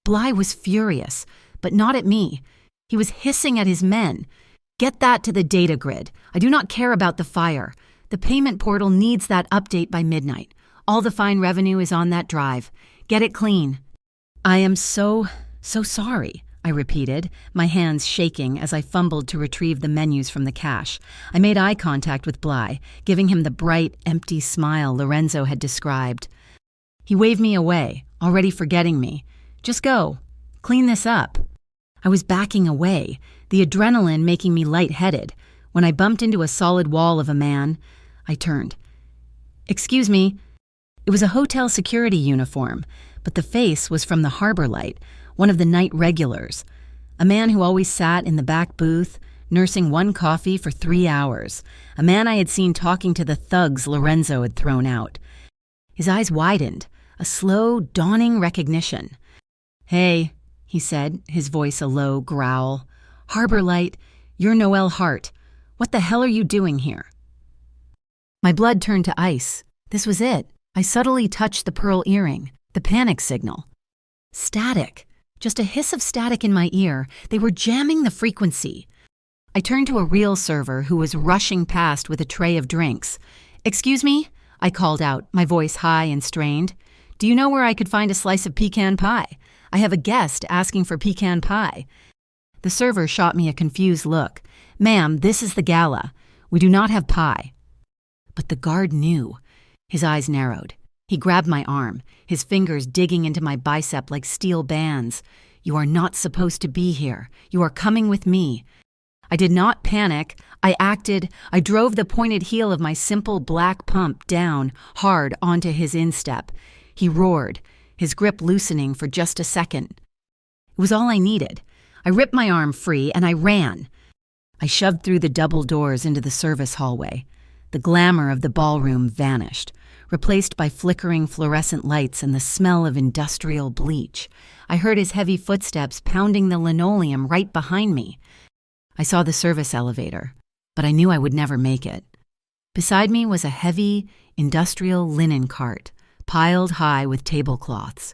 [SPEAKER 1] Bly was furious, but not at me. He was hissing at his men. "Get that to the data grid. I do not care about the fire. The payment portal needs that update by midnight. All the fine revenue is on that drive. Get it clean." "I am so sorry," I repeated, my hands shaking as I fumbled to retrieve the menus from the cache. I made eye contact with Bly, giving him the bright, empty smile Lorenzo had described. He waved me away, already forgetting me. "Just go. Clean this up." I was backing away, the adrenaline making me lightheaded. When I bumped into a solid wall of a man, I turned. "Excuse me." It was a hotel security uniform, but the face was from the Harbor Light, one of the night regulars. A man who always sat in the back booth, nursing one coffee for 3 hours. A man I had seen talking to the thugs Lorenzo had thrown out. His eyes widened, a slow, dawning recognition. "Hey," he said, his voice a low growl. "Harbor Light, you're Noel Hart. What the hell are you doing here?" My blood turned to ice. This was it. I subtly touched the pearl earring, the panic signal. Static. Just a hiss of static in my ear. They were jamming the frequency. I turned to a real server who was rushing past with a tray of drinks. "Excuse me?" I called out, my voice high and strained. "Do you know where I could find a slice of pecan pie? I have a guest asking for pecan pie." The server shot me a confused look. "Ma'am, this is the gala. We do not have pie." But the guard knew. His eyes narrowed. He grabbed my arm, his fingers digging into my bicep like steel bands. "You are not supposed to be here. You are coming with me." I did not panic. I acted. I drove the pointed heel of my simple black pump down, hard onto his instep. He roared, his grip loosening for just a second. It was all I needed. I ripped my arm free and I ran. I shoved through the double doors into the service hallway. The glamour of the ballroom vanished, replaced by flickering fluorescent lights and the smell of industrial bleach. I heard his heavy footsteps pounding the linoleum right behind me. I saw the service elevator, but I knew I would never make it. Beside me was a heavy, industrial linen cart, piled high with tablecloths.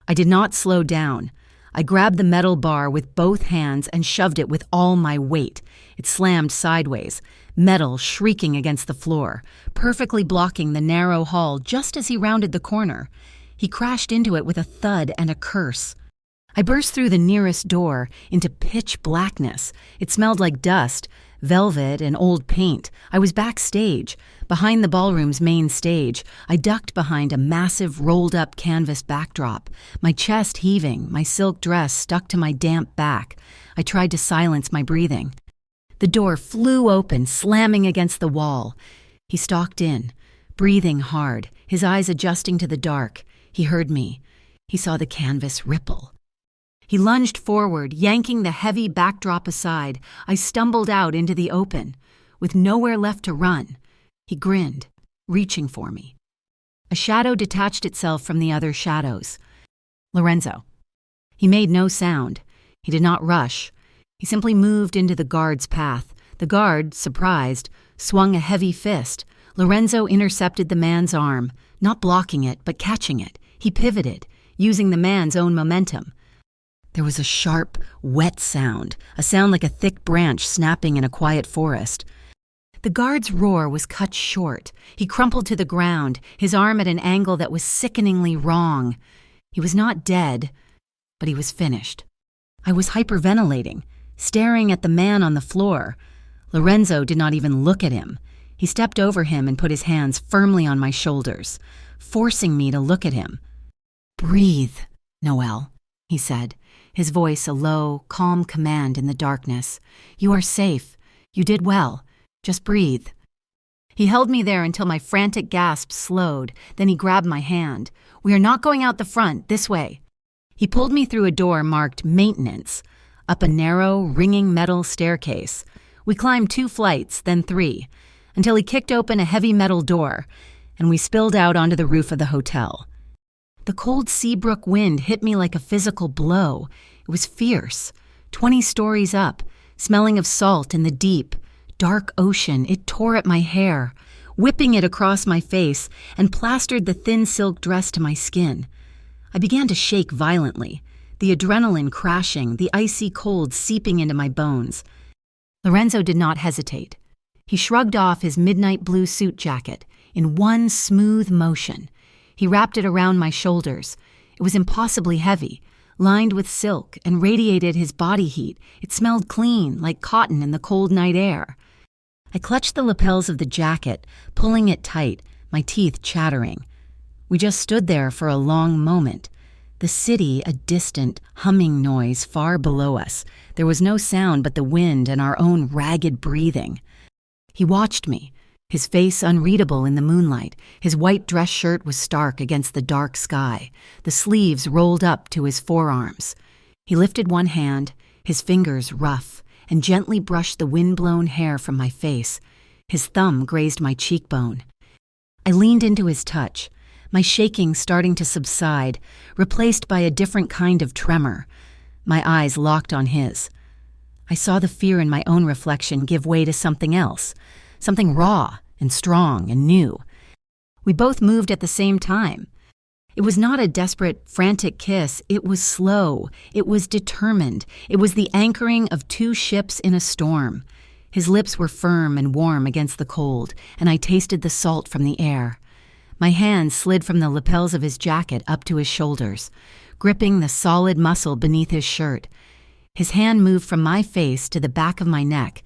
[SPEAKER 1] I did not slow down. I grabbed the metal bar with both hands and shoved it with all my weight. It slammed sideways, metal shrieking against the floor, perfectly blocking the narrow hall just as he rounded the corner. He crashed into it with a thud and a curse. I burst through the nearest door into pitch blackness. It smelled like dust, velvet, and old paint. I was backstage, behind the ballroom's main stage. I ducked behind a massive rolled-up canvas backdrop, my chest heaving, my silk dress stuck to my damp back. I tried to silence my breathing. The door flew open, slamming against the wall. He stalked in, breathing hard, his eyes adjusting to the dark. He heard me. He saw the canvas ripple. He lunged forward, yanking the heavy backdrop aside. I stumbled out into the open, with nowhere left to run. He grinned, reaching for me. A shadow detached itself from the other shadows. Lorenzo. He made no sound. He did not rush. He simply moved into the guard's path. The guard, surprised, swung a heavy fist. Lorenzo intercepted the man's arm, not blocking it, but catching it. He pivoted, using the man's own momentum. There was a sharp, wet sound, a sound like a thick branch snapping in a quiet forest. The guard's roar was cut short. He crumpled to the ground, his arm at an angle that was sickeningly wrong. He was not dead, but he was finished. I was hyperventilating, staring at the man on the floor. Lorenzo did not even look at him. He stepped over him and put his hands firmly on my shoulders, forcing me to look at him. "Breathe, Noel," he said, his voice a low, calm command in the darkness. "You are safe. You did well. Just breathe." He held me there until my frantic gasps slowed. Then he grabbed my hand. "We are not going out the front. This way." He pulled me through a door marked Maintenance, up a narrow, ringing metal staircase. We climbed 2 flights, then 3, until he kicked open a heavy metal door, and we spilled out onto the roof of the hotel. The cold Seabrook wind hit me like a physical blow. It was fierce, 20 stories up, smelling of salt in the deep, dark ocean. It tore at my hair, whipping it across my face, and plastered the thin silk dress to my skin. I began to shake violently, the adrenaline crashing, the icy cold seeping into my bones. Lorenzo did not hesitate. He shrugged off his midnight blue suit jacket in one smooth motion. He wrapped it around my shoulders. It was impossibly heavy, lined with silk, and radiated his body heat. It smelled clean, like cotton in the cold night air. I clutched the lapels of the jacket, pulling it tight, my teeth chattering. We just stood there for a long moment. The city, a distant, humming noise far below us. There was no sound but the wind and our own ragged breathing. He watched me, his face unreadable in the moonlight. His white dress shirt was stark against the dark sky, the sleeves rolled up to his forearms. He lifted one hand, his fingers rough, and gently brushed the wind-blown hair from my face. His thumb grazed my cheekbone. I leaned into his touch, my shaking starting to subside, replaced by a different kind of tremor. My eyes locked on his. I saw the fear in my own reflection give way to something else, something raw and strong and new. We both moved at the same time. It was not a desperate, frantic kiss. It was slow. It was determined. It was the anchoring of two ships in a storm. His lips were firm and warm against the cold, and I tasted the salt from the air. My hands slid from the lapels of his jacket up to his shoulders, gripping the solid muscle beneath his shirt. His hand moved from my face to the back of my neck,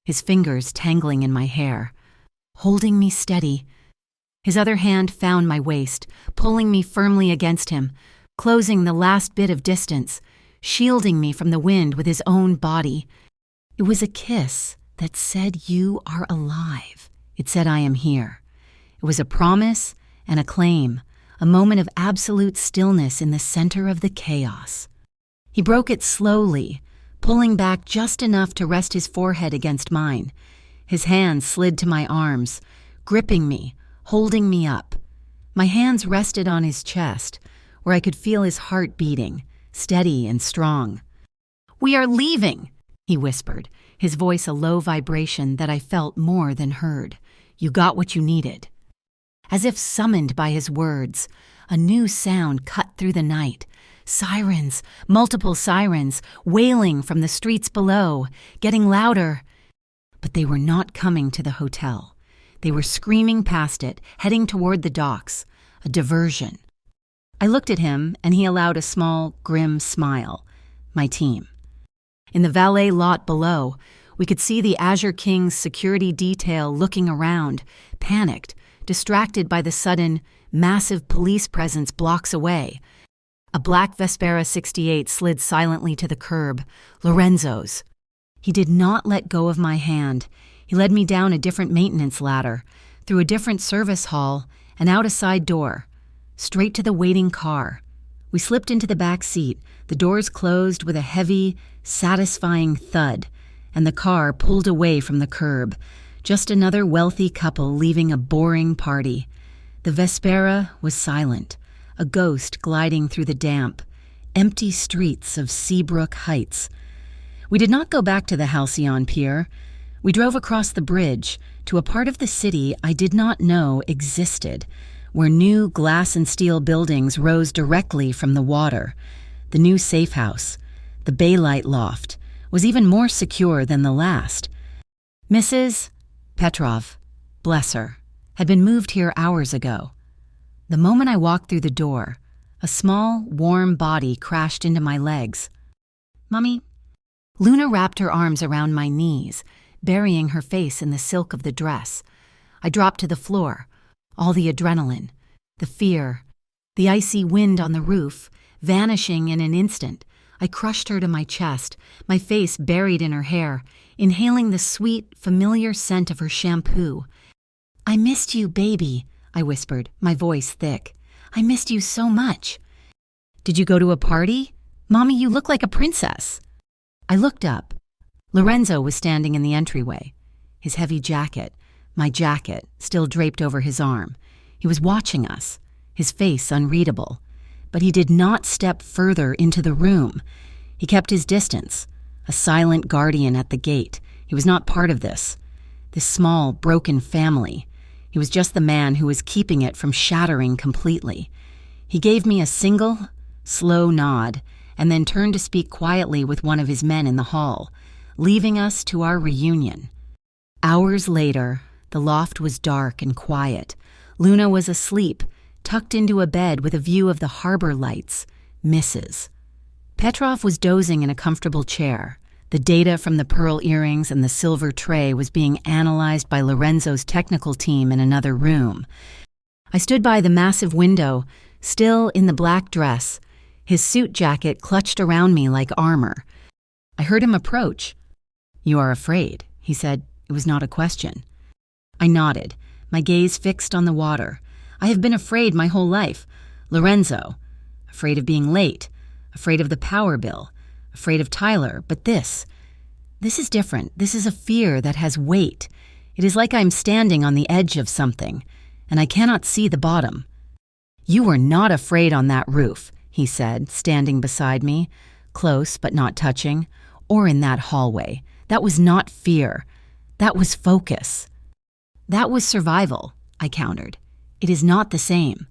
[SPEAKER 1] his fingers tangling in my hair, holding me steady. His other hand found my waist, pulling me firmly against him, closing the last bit of distance, shielding me from the wind with his own body. It was a kiss that said, "You are alive." It said, "I am here." It was a promise and a claim, a moment of absolute stillness in the center of the chaos. He broke it slowly, pulling back just enough to rest his forehead against mine. His hands slid to my arms, gripping me, holding me up. My hands rested on his chest, where I could feel his heart beating, steady and strong. "We are leaving," he whispered, his voice a low vibration that I felt more than heard. "You got what you needed." As if summoned by his words, a new sound cut through the night. Sirens, multiple sirens, wailing from the streets below, getting louder. But they were not coming to the hotel. They were screaming past it, heading toward the docks, a diversion. I looked at him, and he allowed a small, grim smile. My team. In the valet lot below, we could see the Azure King's security detail looking around, panicked, distracted by the sudden, massive police presence blocks away. A black Vespera 68 slid silently to the curb, Lorenzo's. He did not let go of my hand. He led me down a different maintenance ladder, through a different service hall, and out a side door, straight to the waiting car. We slipped into the back seat, the doors closed with a heavy, satisfying thud, and the car pulled away from the curb, just another wealthy couple leaving a boring party. The Vespera was silent, a ghost gliding through the damp, empty streets of Seabrook Heights. We did not go back to the Halcyon Pier. We drove across the bridge to a part of the city I did not know existed, where new glass and steel buildings rose directly from the water. The new safe house, the Baylight loft, was even more secure than the last. Mrs. Petrov, bless her, had been moved here hours ago. The moment I walked through the door, a small, warm body crashed into my legs. "Mommy?" Luna wrapped her arms around my knees, burying her face in the silk of the dress. I dropped to the floor, all the adrenaline, the fear, the icy wind on the roof, vanishing in an instant. I crushed her to my chest, my face buried in her hair, inhaling the sweet, familiar scent of her shampoo. "I missed you, baby," I whispered, my voice thick. "I missed you so much." "Did you go to a party? Mommy, you look like a princess." I looked up. Lorenzo was standing in the entryway, his heavy jacket, my jacket, still draped over his arm. He was watching us, his face unreadable. But he did not step further into the room. He kept his distance, a silent guardian at the gate. He was not part of this small, broken family. He was just the man who was keeping it from shattering completely. He gave me a single, slow nod, and then turned to speak quietly with one of his men in the hall, leaving us to our reunion. Hours later, the loft was dark and quiet. Luna was asleep, tucked into a bed with a view of the harbor lights. Mrs. Petrov was dozing in a comfortable chair. The data from the pearl earrings and the silver tray was being analyzed by Lorenzo's technical team in another room. I stood by the massive window, still in the black dress, his suit jacket clutched around me like armor. I heard him approach. "You are afraid," he said. It was not a question. I nodded, my gaze fixed on the water. I have been afraid my whole life. Lorenzo. Afraid of being late. Afraid of the power bill. Afraid of Tyler. But this is different. This is a fear that has weight. It is like I'm standing on the edge of something, and I cannot see the bottom. You were not afraid on that roof, he said, standing beside me, close but not touching, or in that hallway. That was not fear. That was focus. That was survival, I countered. It is not the same.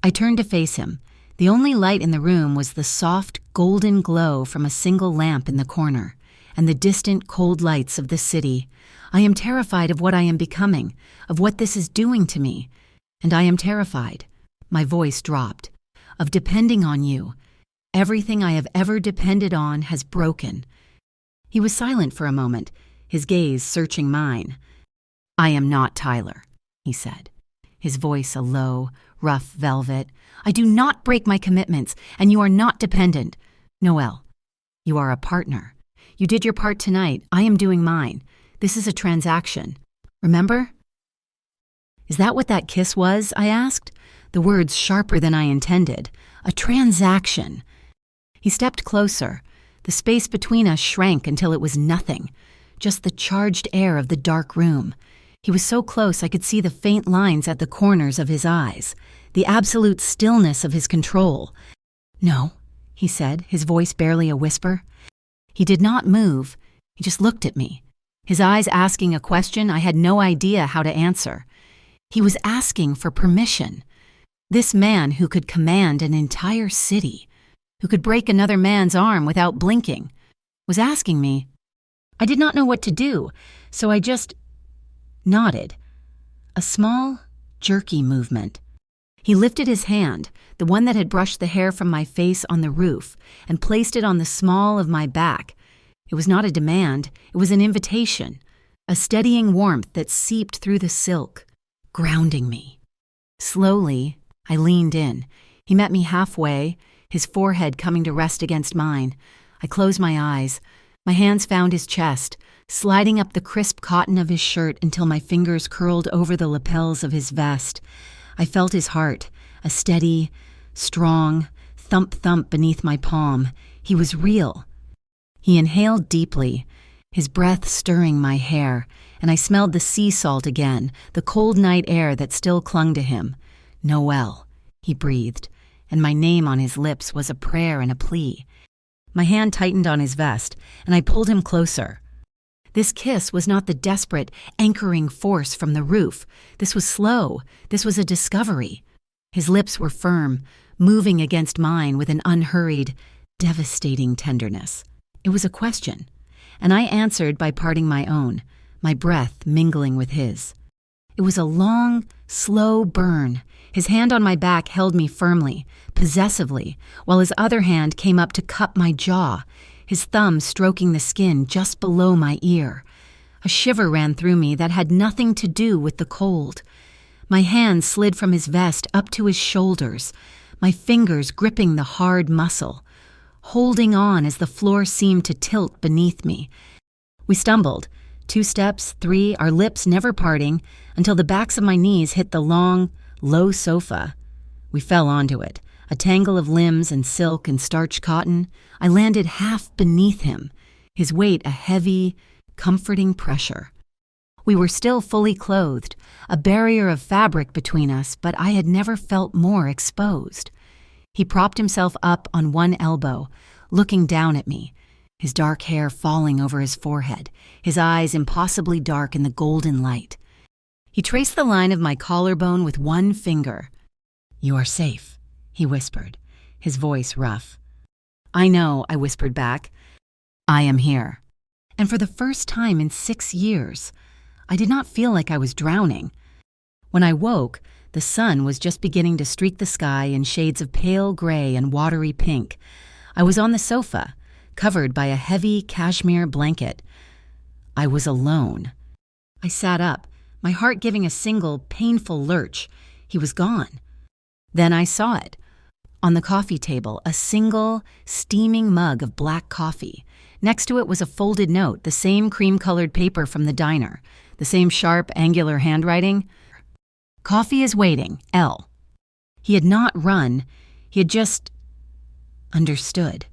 [SPEAKER 1] I turned to face him. The only light in the room was the soft, golden glow from a single lamp in the corner, and the distant, cold lights of the city. I am terrified of what I am becoming, of what this is doing to me. And I am terrified, my voice dropped, of depending on you. Everything I have ever depended on has broken. He was silent for a moment, his gaze searching mine. I am not Tyler, he said, his voice a low, rough velvet. I do not break my commitments, and you are not dependent. Noelle, you are a partner. You did your part tonight. I am doing mine. This is a transaction. Remember? Is that what that kiss was? I asked, the words sharper than I intended. A transaction. He stepped closer. The space between us shrank until it was nothing, just the charged air of the dark room. He was so close I could see the faint lines at the corners of his eyes, the absolute stillness of his control. No, he said, his voice barely a whisper. He did not move. He just looked at me, his eyes asking a question I had no idea how to answer. He was asking for permission. This man who could command an entire city, who could break another man's arm without blinking, was asking me. I did not know what to do, so I just nodded. A small, jerky movement. He lifted his hand, the one that had brushed the hair from my face on the roof, and placed it on the small of my back. It was not a demand, it was an invitation, a steadying warmth that seeped through the silk, grounding me. Slowly, I leaned in. He met me halfway, his forehead coming to rest against mine. I closed my eyes. My hands found his chest, sliding up the crisp cotton of his shirt until my fingers curled over the lapels of his vest. I felt his heart, a steady, strong, thump-thump beneath my palm. He was real. He inhaled deeply, his breath stirring my hair, and I smelled the sea salt again, the cold night air that still clung to him. Noelle, he breathed, and my name on his lips was a prayer and a plea. My hand tightened on his vest, and I pulled him closer. This kiss was not the desperate, anchoring force from the roof. This was slow. This was a discovery. His lips were firm, moving against mine with an unhurried, devastating tenderness. It was a question, and I answered by parting my own, my breath mingling with his. It was a long, slow burn. His hand on my back held me firmly, possessively, while his other hand came up to cup my jaw, his thumb stroking the skin just below my ear. A shiver ran through me that had nothing to do with the cold. My hand slid from his vest up to his shoulders, my fingers gripping the hard muscle, holding on as the floor seemed to tilt beneath me. We stumbled, 2 steps, 3, our lips never parting, until the backs of my knees hit the long, low sofa. We fell onto it, a tangle of limbs and silk and starched cotton. I landed half beneath him, his weight a heavy, comforting pressure. We were still fully clothed, a barrier of fabric between us, but I had never felt more exposed. He propped himself up on one elbow, looking down at me, his dark hair falling over his forehead, his eyes impossibly dark in the golden light. He traced the line of my collarbone with one finger. "You are safe," he whispered, his voice rough. "I know," I whispered back. "I am here." And for the first time in 6 years, I did not feel like I was drowning. When I woke, the sun was just beginning to streak the sky in shades of pale gray and watery pink. I was on the sofa, covered by a heavy cashmere blanket. I was alone. I sat up, my heart giving a single, painful lurch. He was gone. Then I saw it. On the coffee table, a single, steaming mug of black coffee. Next to it was a folded note, the same cream-colored paper from the diner. the same sharp, angular handwriting. Coffee is waiting, L. He had not run, he had just understood.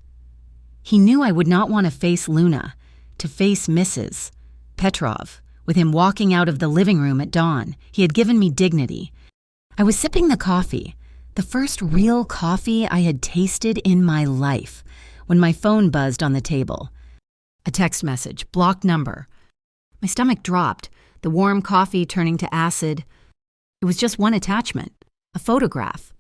[SPEAKER 1] He knew I would not want to face Luna, to face Mrs. Petrov. With him walking out of the living room at dawn, he had given me dignity. I was sipping the coffee, the first real coffee I had tasted in my life, when my phone buzzed on the table. A text message, blocked number. My stomach dropped, the warm coffee turning to acid. It was just one attachment, a photograph.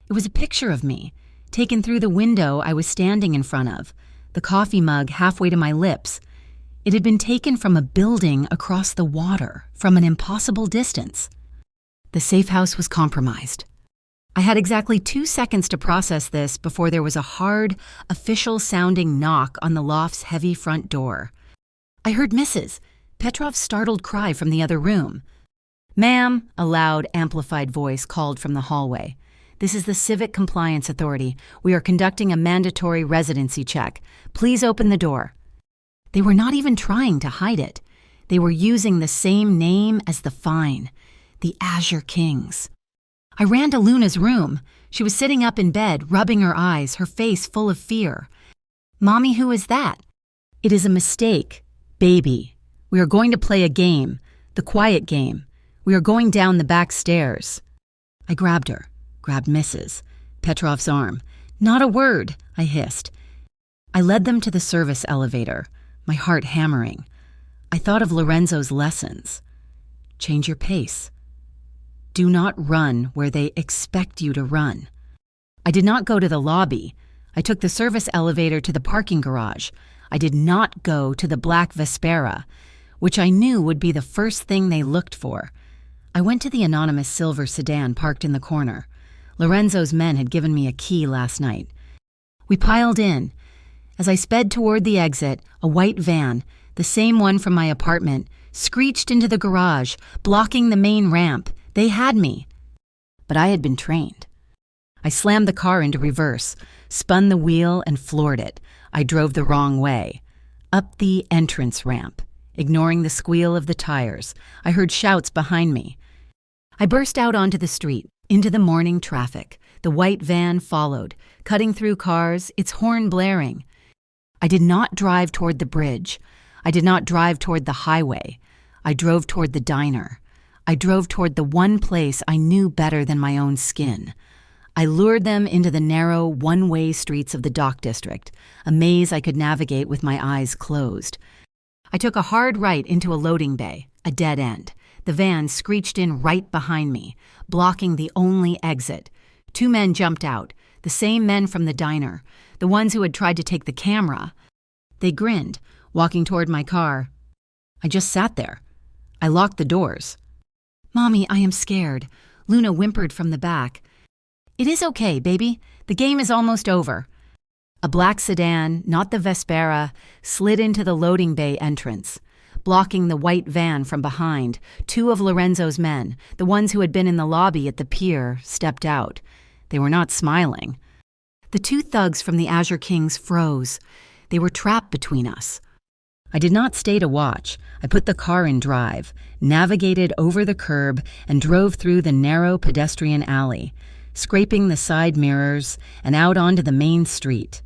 [SPEAKER 1] It was a picture of me, taken through the window I was standing in front of, the coffee mug halfway to my lips. It had been taken from a building across the water, from an impossible distance. The safe house was compromised. I had exactly 2 seconds to process this before there was a hard, official-sounding knock on the loft's heavy front door. I heard Mrs. Petrov's startled cry from the other room. "Ma'am," a loud, amplified voice called from the hallway. "This is the Civic Compliance Authority. We are conducting a mandatory residency check. Please open the door." They were not even trying to hide it. They were using the same name as the fine, the Azure Kings. I ran to Luna's room. She was sitting up in bed, rubbing her eyes, her face full of fear. "Mommy, who is that?" "It is a mistake, baby. We are going to play a game, the quiet game. We are going down the back stairs." I grabbed her, grabbed Mrs. Petrov's arm. "Not a word," I hissed. I led them to the service elevator, my heart hammering. I thought of Lorenzo's lessons. Change your pace. Do not run where they expect you to run. I did not go to the lobby. I took the service elevator to the parking garage. I did not go to the black Vespera, which I knew would be the first thing they looked for. I went to the anonymous silver sedan parked in the corner. Lorenzo's men had given me a key last night. We piled in. As I sped toward the exit, a white van, the same one from my apartment, screeched into the garage, blocking the main ramp. They had me. But I had been trained. I slammed the car into reverse, spun the wheel, and floored it. I drove the wrong way. Up the entrance ramp. Ignoring the squeal of the tires, I heard shouts behind me. I burst out onto the street, into the morning traffic. The white van followed, cutting through cars, its horn blaring. I did not drive toward the bridge. I did not drive toward the highway. I drove toward the diner. I drove toward the one place I knew better than my own skin. I lured them into the narrow, one-way streets of the dock district, a maze I could navigate with my eyes closed. I took a hard right into a loading bay, a dead end. The van screeched in right behind me, blocking the only exit. 2 men jumped out, the same men from the diner, the ones who had tried to take the camera. They grinned, walking toward my car. I just sat there. I locked the doors. "Mommy, I am scared," Luna whimpered from the back. "It is okay, baby. The game is almost over." A black sedan, not the Vespera, slid into the loading bay entrance. Blocking the white van from behind, 2 of Lorenzo's men, the ones who had been in the lobby at the pier, stepped out. They were not smiling. The 2 thugs from the Azure Kings froze. They were trapped between us. I did not stay to watch. I put the car in drive, navigated over the curb, and drove through the narrow pedestrian alley, scraping the side mirrors and out onto the main street.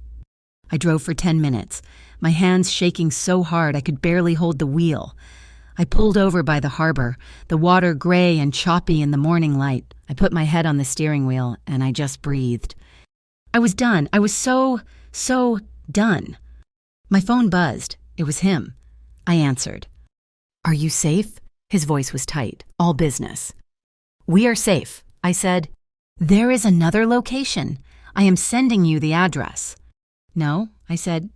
[SPEAKER 1] I drove for 10 minutes, my hands shaking so hard I could barely hold the wheel. I pulled over by the harbor, the water gray and choppy in the morning light. I put my head on the steering wheel, and I just breathed. I was done. I was so done. My phone buzzed. It was him. I answered. "Are you safe?" His voice was tight, all business. "We are safe," I said. "There is another location. I am sending you the address." "No," I said.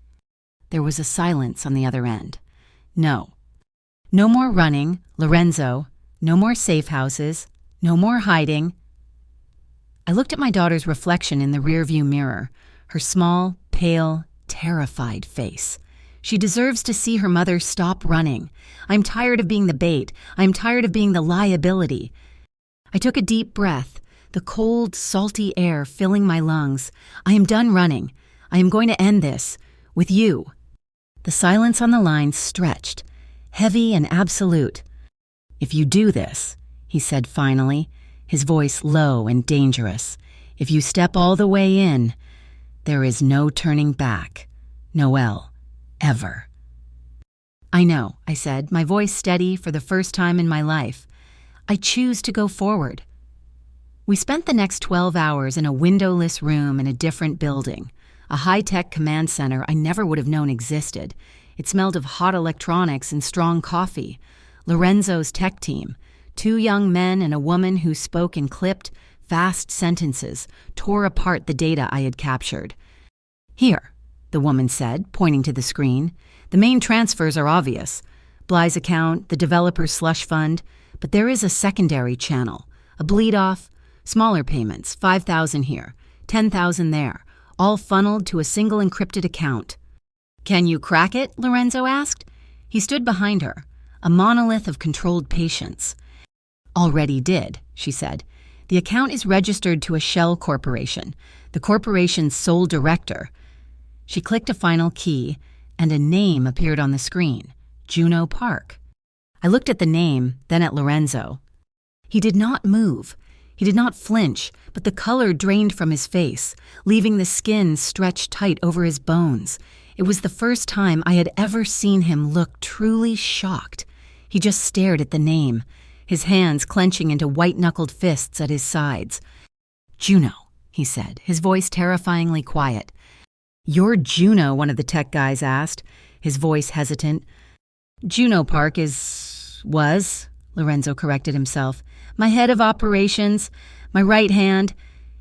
[SPEAKER 1] There was a silence on the other end. "No. No more running, Lorenzo. No more safe houses. No more hiding." I looked at my daughter's reflection in the rearview mirror, her small, pale, terrified face. She deserves to see her mother stop running. I'm tired of being the bait. I'm tired of being the liability. I took a deep breath, the cold, salty air filling my lungs. I am done running. I am going to end this. With you. The silence on the line stretched, heavy and absolute. "If you do this," he said finally, his voice low and dangerous, "if you step all the way in, there is no turning back. Noelle, ever." "I know," I said, my voice steady for the first time in my life. "I choose to go forward." We spent the next 12 hours in a windowless room in a different building, a high-tech command center I never would have known existed. It smelled of hot electronics and strong coffee. Lorenzo's tech team, 2 young men and a woman who spoke in clipped, fast sentences, tore apart the data I had captured. "Here," the woman said, pointing to the screen. "The main transfers are obvious. Bly's account, the developer's slush fund, but there is a secondary channel, a bleed-off, smaller payments, 5,000 here, 10,000 there, all funneled to a single encrypted account." "Can you crack it?" Lorenzo asked. He stood behind her, a monolith of controlled patience. "Already did," she said. "The account is registered to a shell corporation, the corporation's sole director." She clicked a final key, and a name appeared on the screen, Juno Park. I looked at the name, then at Lorenzo. He did not move. He did not flinch, but the color drained from his face, leaving the skin stretched tight over his bones. It was the first time I had ever seen him look truly shocked. He just stared at the name, his hands clenching into white-knuckled fists at his sides. "Juno," he said, his voice terrifyingly quiet. "You're Juno," one of the tech guys asked, his voice hesitant. "Juno Park was," Lorenzo corrected himself. "My head of operations, my right hand."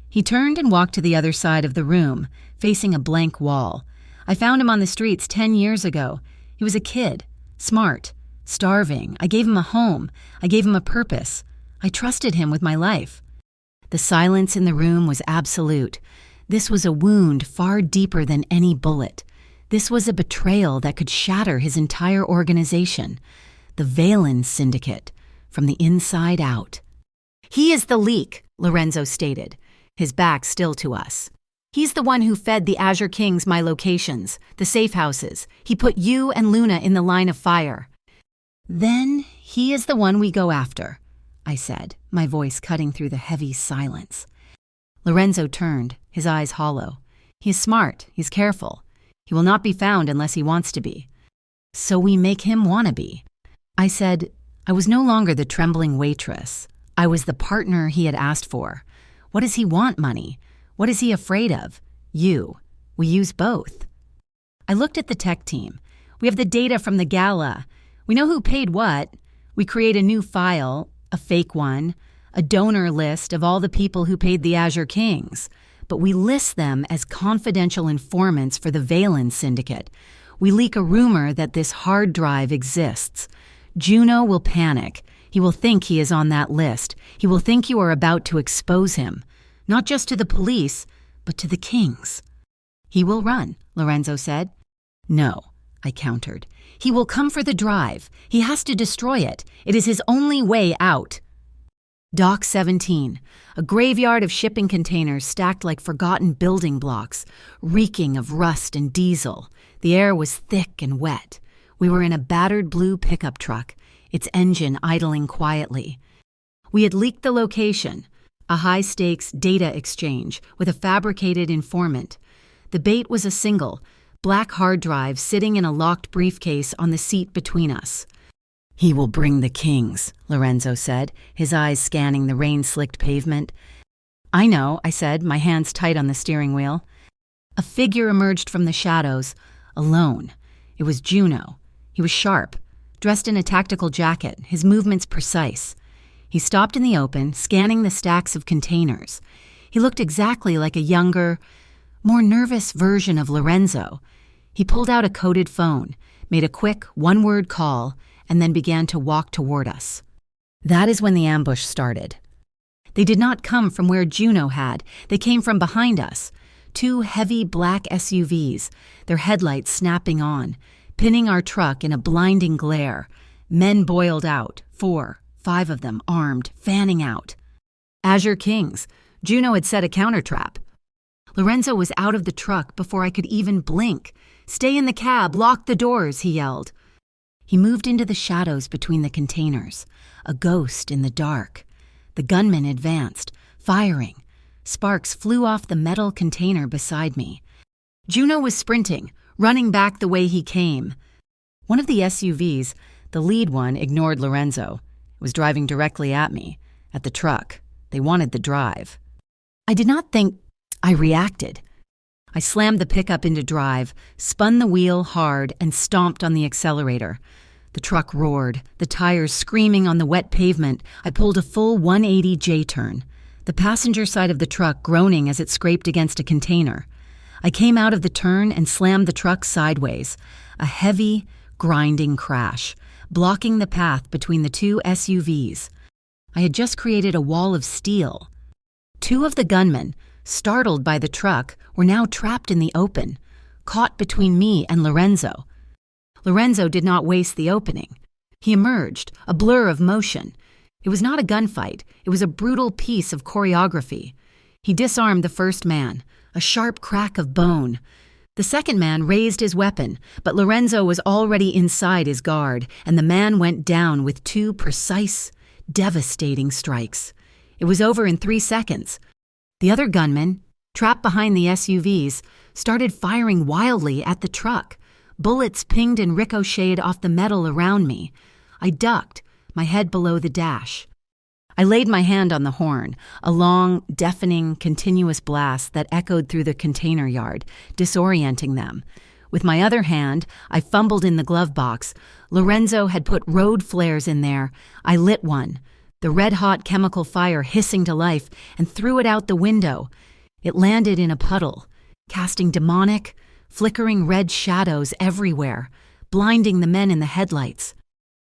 [SPEAKER 1] He turned and walked to the other side of the room, facing a blank wall. "I found him on the streets 10 years ago. He was a kid, smart, starving. I gave him a home. I gave him a purpose. I trusted him with my life." The silence in the room was absolute. This was a wound far deeper than any bullet. This was a betrayal that could shatter his entire organization. The Valen Syndicate, from the inside out. "He is the leak," Lorenzo stated, his back still to us. "He's the one who fed the Azure Kings my locations, the safe houses. He put you and Luna in the line of fire." "Then he is the one we go after," I said, my voice cutting through the heavy silence. Lorenzo turned, his eyes hollow. "He is smart, he's careful. He will not be found unless he wants to be. So we make him wanna be." I said, I was no longer the trembling waitress. I was the partner he had asked for. What does he want, money? What is he afraid of? You. We use both. I looked at the tech team. We have the data from the gala. We know who paid what. We create a new file, a fake one, a donor list of all the people who paid the Azure Kings. But we list them as confidential informants for the Valen Syndicate. We leak a rumor that this hard drive exists. Juno will panic. He will think he is on that list. He will think you are about to expose him, not just to the police, but to the Kings. "He will run," Lorenzo said. "No," I countered. "He will come for the drive. He has to destroy it. It is his only way out." Dock 17, a graveyard of shipping containers stacked like forgotten building blocks, reeking of rust and diesel. The air was thick and wet. We were in a battered blue pickup truck, its engine idling quietly. We had leaked the location, a high-stakes data exchange with a fabricated informant. The bait was a single, black hard drive sitting in a locked briefcase on the seat between us. "He will bring the Kings," Lorenzo said, his eyes scanning the rain-slicked pavement. "I know," I said, my hands tight on the steering wheel. A figure emerged from the shadows, alone. It was Juno. He was sharp, dressed in a tactical jacket, his movements precise. He stopped in the open, scanning the stacks of containers. He looked exactly like a younger, more nervous version of Lorenzo. He pulled out a coded phone, made a quick, one-word call, and then began to walk toward us. That is when the ambush started. They did not come from where Juno had. They came from behind us. 2 heavy black SUVs, their headlights snapping on, pinning our truck in a blinding glare. Men boiled out, 4, 5 of them armed, fanning out. Azure Kings. Juno had set a counter-trap. Lorenzo was out of the truck before I could even blink. "Stay in the cab, lock the doors," he yelled. He moved into the shadows between the containers, a ghost in the dark. The gunman advanced, firing. Sparks flew off the metal container beside me. Juno was sprinting, running back the way he came. One of the SUVs, the lead one, ignored Lorenzo. It was driving directly at me, at the truck. They wanted the drive. I did not think. I reacted. I slammed the pickup into drive, spun the wheel hard, and stomped on the accelerator. The truck roared, the tires screaming on the wet pavement. I pulled a full 180 J-turn, the passenger side of the truck groaning as it scraped against a container. I came out of the turn and slammed the truck sideways, a heavy, grinding crash, blocking the path between the two SUVs. I had just created a wall of steel. Two of the gunmen, startled by the truck, were now trapped in the open, caught between me and Lorenzo. Lorenzo did not waste the opening. He emerged, a blur of motion. It was not a gunfight. It was a brutal piece of choreography. He disarmed the first man, a sharp crack of bone. The second man raised his weapon, but Lorenzo was already inside his guard, and the man went down with two precise, devastating strikes. It was over in 3 seconds. The other gunman, trapped behind the SUVs, started firing wildly at the truck. Bullets pinged and ricocheted off the metal around me. I ducked, my head below the dash. I laid my hand on the horn, a long, deafening, continuous blast that echoed through the container yard, disorienting them. With my other hand, I fumbled in the glove box. Lorenzo had put road flares in there. I lit one, the red-hot chemical fire hissing to life, and threw it out the window. It landed in a puddle, casting demonic, flickering red shadows everywhere, blinding the men in the headlights.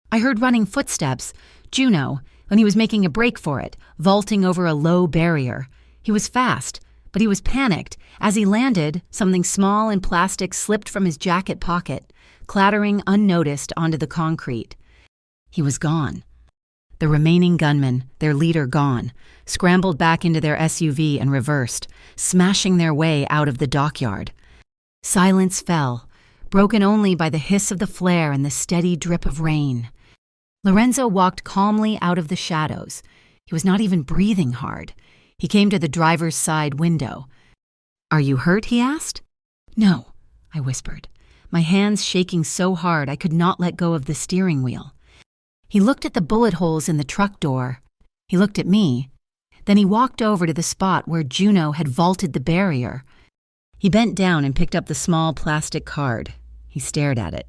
[SPEAKER 1] I heard running footsteps. Juno, when he was making a break for it, vaulting over a low barrier. He was fast, but he was panicked. As he landed, something small and plastic slipped from his jacket pocket, clattering unnoticed onto the concrete. He was gone. The remaining gunmen, their leader gone, scrambled back into their SUV and reversed, smashing their way out of the dockyard. Silence fell, broken only by the hiss of the flare and the steady drip of rain. Lorenzo walked calmly out of the shadows. He was not even breathing hard. He came to the driver's side window. "Are you hurt?" he asked. "No," I whispered, my hands shaking so hard I could not let go of the steering wheel. He looked at the bullet holes in the truck door. He looked at me. Then he walked over to the spot where Juno had vaulted the barrier. He bent down and picked up the small plastic card. He stared at it.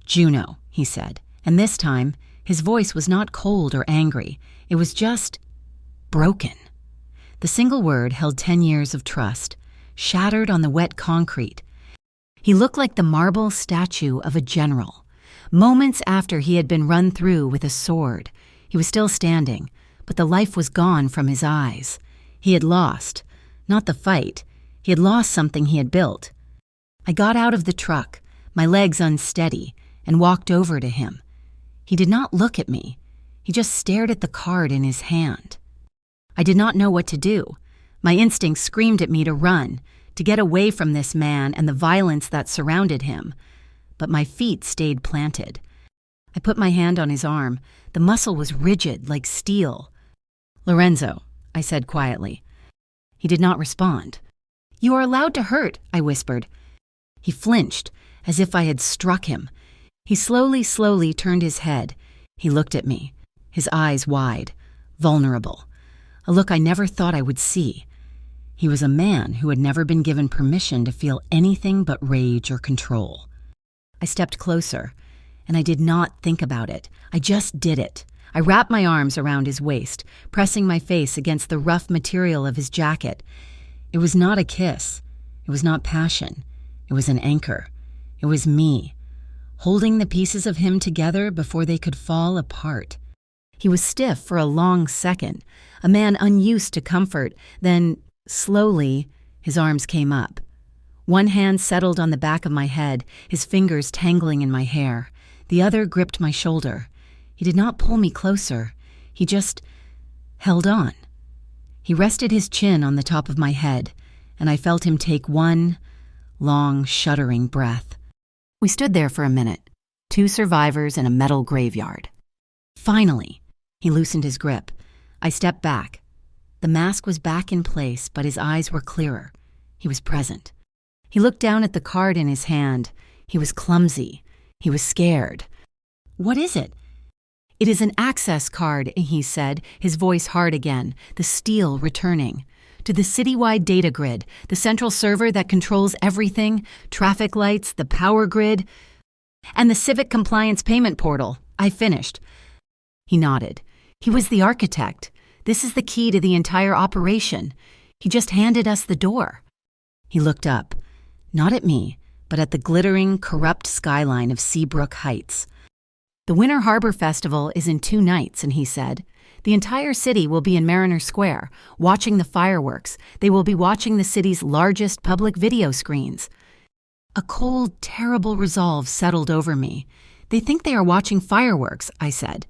[SPEAKER 1] "Juno," he said, and this time, his voice was not cold or angry. It was just broken. The single word held 10 years of trust, shattered on the wet concrete. He looked like the marble statue of a general. Moments after he had been run through with a sword, he was still standing, but the life was gone from his eyes. He had lost, not the fight. He had lost something he had built. I got out of the truck, my legs unsteady, and walked over to him. He did not look at me. He just stared at the card in his hand. I did not know what to do. My instincts screamed at me to run, to get away from this man and the violence that surrounded him. But my feet stayed planted. I put my hand on his arm. The muscle was rigid, like steel. "Lorenzo," I said quietly. He did not respond. "You are allowed to hurt," I whispered. He flinched, as if I had struck him. He slowly turned his head. He looked at me, his eyes wide, vulnerable, a look I never thought I would see. He was a man who had never been given permission to feel anything but rage or control. I stepped closer, and I did not think about it. I just did it. I wrapped my arms around his waist, pressing my face against the rough material of his jacket. It was not a kiss. It was not passion. It was an anchor. It was me, holding the pieces of him together before they could fall apart. He was stiff for a long second, a man unused to comfort. Then, slowly, his arms came up. One hand settled on the back of my head, his fingers tangling in my hair. The other gripped my shoulder. He did not pull me closer. He just held on. He rested his chin on the top of my head, and I felt him take one long, shuddering breath. We stood there for a minute, 2 survivors in a metal graveyard. Finally, he loosened his grip. I stepped back. The mask was back in place, but his eyes were clearer. He was present. He looked down at the card in his hand. He was clumsy. He was scared. "What is it?" "It is an access card," he said, his voice hard again, the steel returning. "To the citywide data grid, the central server that controls everything, traffic lights, the power grid, and the civic compliance payment portal." I finished. He nodded. "He was the architect. This is the key to the entire operation. He just handed us the door." He looked up, not at me, but at the glittering, corrupt skyline of Seabrook Heights. "The Winter Harbor Festival is in 2 nights, and he said, the entire city will be in Mariner Square, watching the fireworks. They will be watching the city's largest public video screens." A cold, terrible resolve settled over me. "They think they are watching fireworks," I said.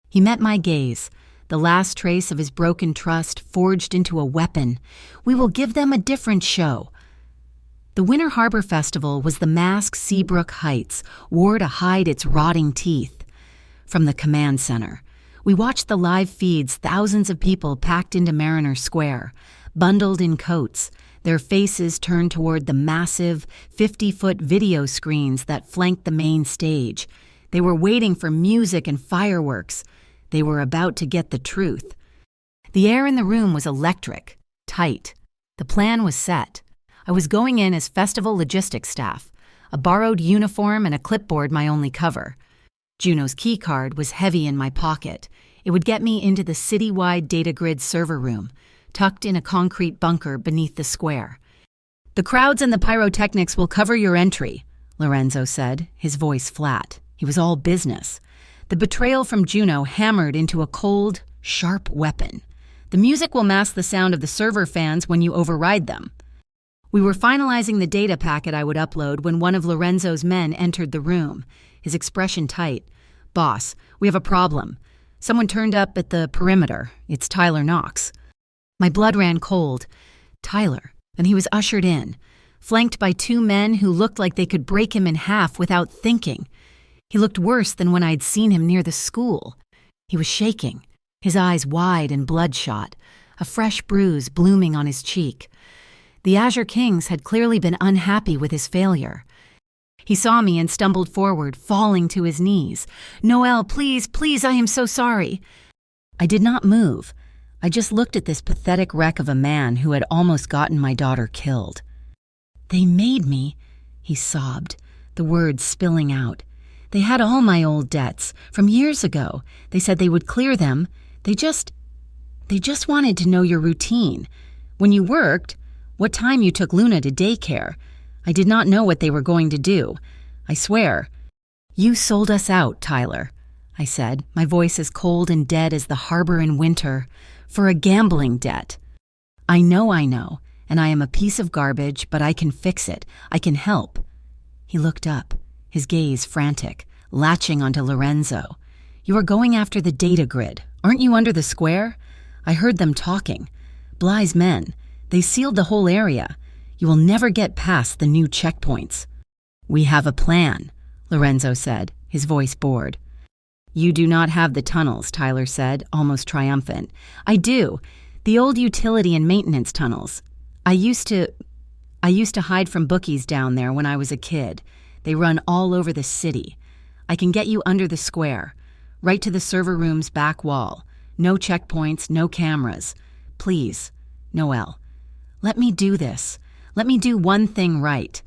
[SPEAKER 1] He met my gaze, the last trace of his broken trust forged into a weapon. "We will give them a different show." The Winter Harbor Festival was the mask Seabrook Heights wore to hide its rotting teeth. From the command center, we watched the live feeds, thousands of people packed into Mariner Square, bundled in coats, their faces turned toward the massive 50-foot video screens that flanked the main stage. They were waiting for music and fireworks. They were about to get the truth. The air in the room was electric, tight. The plan was set. I was going in as festival logistics staff, a borrowed uniform and a clipboard my only cover. Juno's keycard was heavy in my pocket. It would get me into the citywide data grid server room, tucked in a concrete bunker beneath the square. "The crowds and the pyrotechnics will cover your entry," Lorenzo said, his voice flat. He was all business. The betrayal from Juno hammered into a cold, sharp weapon. "The music will mask the sound of the server fans when you override them." We were finalizing the data packet I would upload when one of Lorenzo's men entered the room, his expression tight. "Boss, we have a problem. Someone turned up at the perimeter. It's Tyler Knox." My blood ran cold. Tyler. And he was ushered in, flanked by 2 men who looked like they could break him in half without thinking. He looked worse than when I'd seen him near the school. He was shaking, his eyes wide and bloodshot, a fresh bruise blooming on his cheek. The Azure Kings had clearly been unhappy with his failure. He saw me and stumbled forward, falling to his knees. "Noelle, please, please, I am so sorry." I did not move. I just looked at this pathetic wreck of a man who had almost gotten my daughter killed. "They made me," he sobbed, the words spilling out. "They had all my old debts from years ago. They said they would clear them. They just wanted to know your routine. When you worked, what time you took Luna to daycare. I did not know what they were going to do. I swear." "You sold us out, Tyler," I said, my voice as cold and dead as the harbor in winter, "for a gambling debt." I know, and I am a piece of garbage, but I can fix it. I can help." He looked up, his gaze frantic, latching onto Lorenzo. "You are going after the data grid. Aren't you under the square? I heard them talking. Bly's men. They sealed the whole area. You will never get past the new checkpoints." "We have a plan," Lorenzo said, his voice bored. "You do not have the tunnels," Tyler said, almost triumphant. "I do. The old utility and maintenance tunnels. I used to hide from bookies down there when I was a kid. They run all over the city. I can get you under the square, right to the server room's back wall. No checkpoints, no cameras. Please, Noelle, let me do this. Let me do one thing right."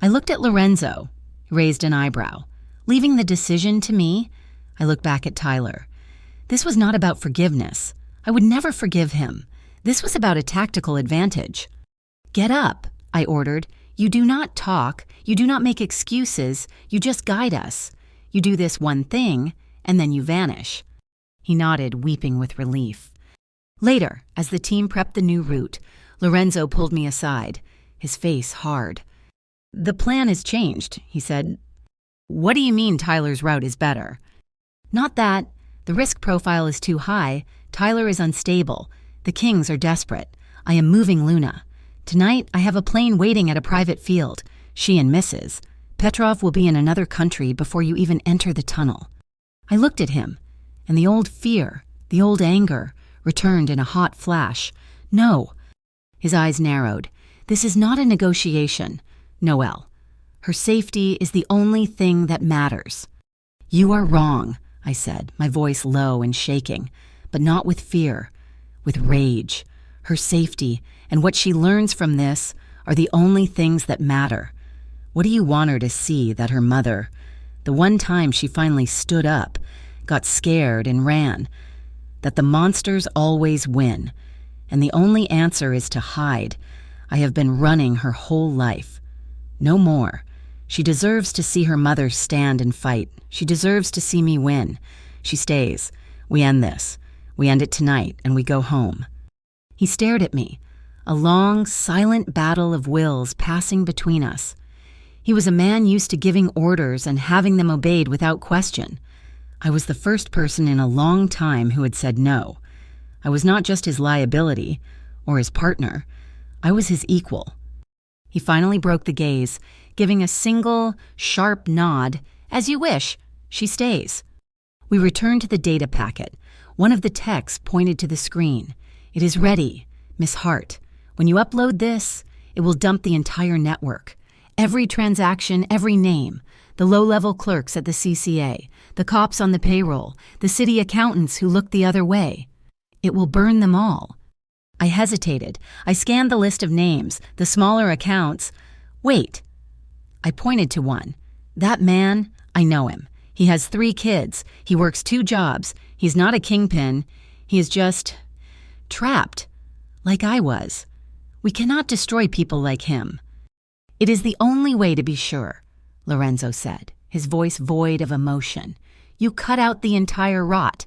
[SPEAKER 1] I looked at Lorenzo, raised an eyebrow. Leaving the decision to me, I looked back at Tyler. This was not about forgiveness. I would never forgive him. This was about a tactical advantage. "Get up," I ordered. "You do not talk. You do not make excuses. You just guide us. You do this one thing, and then you vanish." He nodded, weeping with relief. Later, as the team prepped the new route, Lorenzo pulled me aside, his face hard. "The plan has changed," he said. "What do you mean Tyler's route is better?" "Not that. The risk profile is too high. Tyler is unstable. The Kings are desperate. I am moving Luna. Tonight, I have a plane waiting at a private field. She and Mrs. Petrov will be in another country before you even enter the tunnel." I looked at him, and the old fear, the old anger, returned in a hot flash. "No." His eyes narrowed. "This is not a negotiation, Noelle. Her safety is the only thing that matters." "You are wrong," I said, my voice low and shaking, but not with fear, with rage. Her safety and what she learns from this are the only things that matter. What do you want her to see that her mother, the one time she finally stood up, got scared and ran, that the monsters always win, and the only answer is to hide? I have been running her whole life. No more. She deserves to see her mother stand and fight. She deserves to see me win. She stays. We end this. We end it tonight, and we go home." He stared at me, a long, silent battle of wills passing between us. He was a man used to giving orders and having them obeyed without question. I was the first person in a long time who had said no. I was not just his liability, or his partner. I was his equal. He finally broke the gaze, giving a single, sharp nod. "As you wish. She stays." We returned to the data packet. One of the techs pointed to the screen. "It is ready, Miss Hart. When you upload this, it will dump the entire network. Every transaction, every name, the low-level clerks at the CCA, the cops on the payroll, the city accountants who looked the other way. It will burn them all." I hesitated. I scanned the list of names, the smaller accounts. "Wait." I pointed to one. "That man, I know him. He has 3 kids. He works 2 jobs. He's not a kingpin. He is just trapped, like I was. We cannot destroy people like him." "It is the only way to be sure," Lorenzo said, his voice void of emotion. "You cut out the entire rot."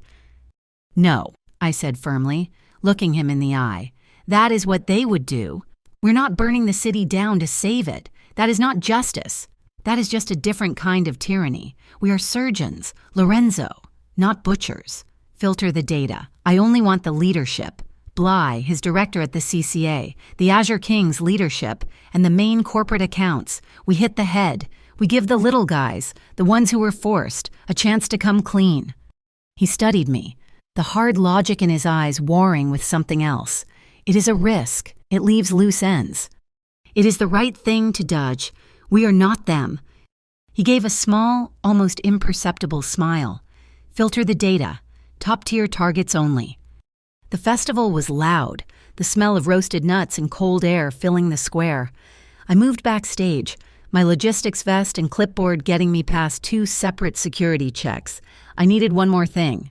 [SPEAKER 1] "No," I said firmly, looking him in the eye. "That is what they would do. We're not burning the city down to save it. That is not justice. That is just a different kind of tyranny. We are surgeons, Lorenzo, not butchers. Filter the data. I only want the leadership. Bly, his director at the CCA, the Azure King's leadership, and the main corporate accounts. We hit the head. We give the little guys, the ones who were forced, a chance to come clean." He studied me, the hard logic in his eyes warring with something else. "It is a risk. It leaves loose ends. It is the right thing to dodge. We are not them." He gave a small, almost imperceptible smile. "Filter the data. Top-tier targets only." The festival was loud, the smell of roasted nuts and cold air filling the square. I moved backstage, my logistics vest and clipboard getting me past 2 separate security checks. I needed one more thing.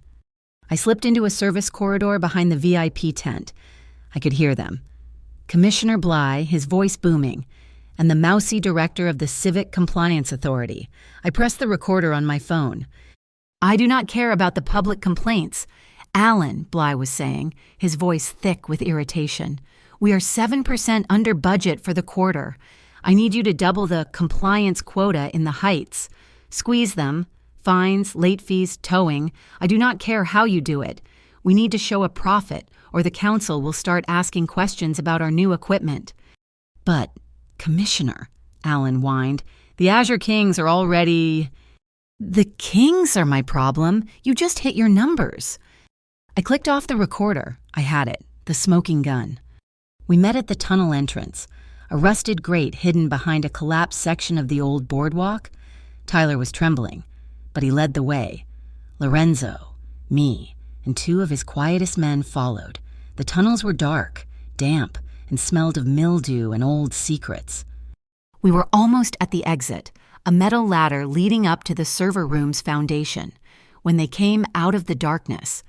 [SPEAKER 1] I slipped into a service corridor behind the VIP tent. I could hear them. Commissioner Bly, his voice booming, and the mousy director of the Civic Compliance Authority. I pressed the recorder on my phone. "I do not care about the public complaints. Alan," Bly was saying, his voice thick with irritation, "we are 7% under budget for the quarter. I need you to double the compliance quota in the Heights. Squeeze them. Fines, late fees, towing. I do not care how you do it. We need to show a profit, or the council will start asking questions about our new equipment." "But, Commissioner," Alan whined, "the Azure Kings are already—" "The Kings are my problem. You just hit your numbers." I clicked off the recorder. I had it, the smoking gun. We met at the tunnel entrance, a rusted grate hidden behind a collapsed section of the old boardwalk. Tyler was trembling, but he led the way. Lorenzo, me, and 2 of his quietest men followed. The tunnels were dark, damp, and smelled of mildew and old secrets. We were almost at the exit, a metal ladder leading up to the server room's foundation, when they came out of the darkness.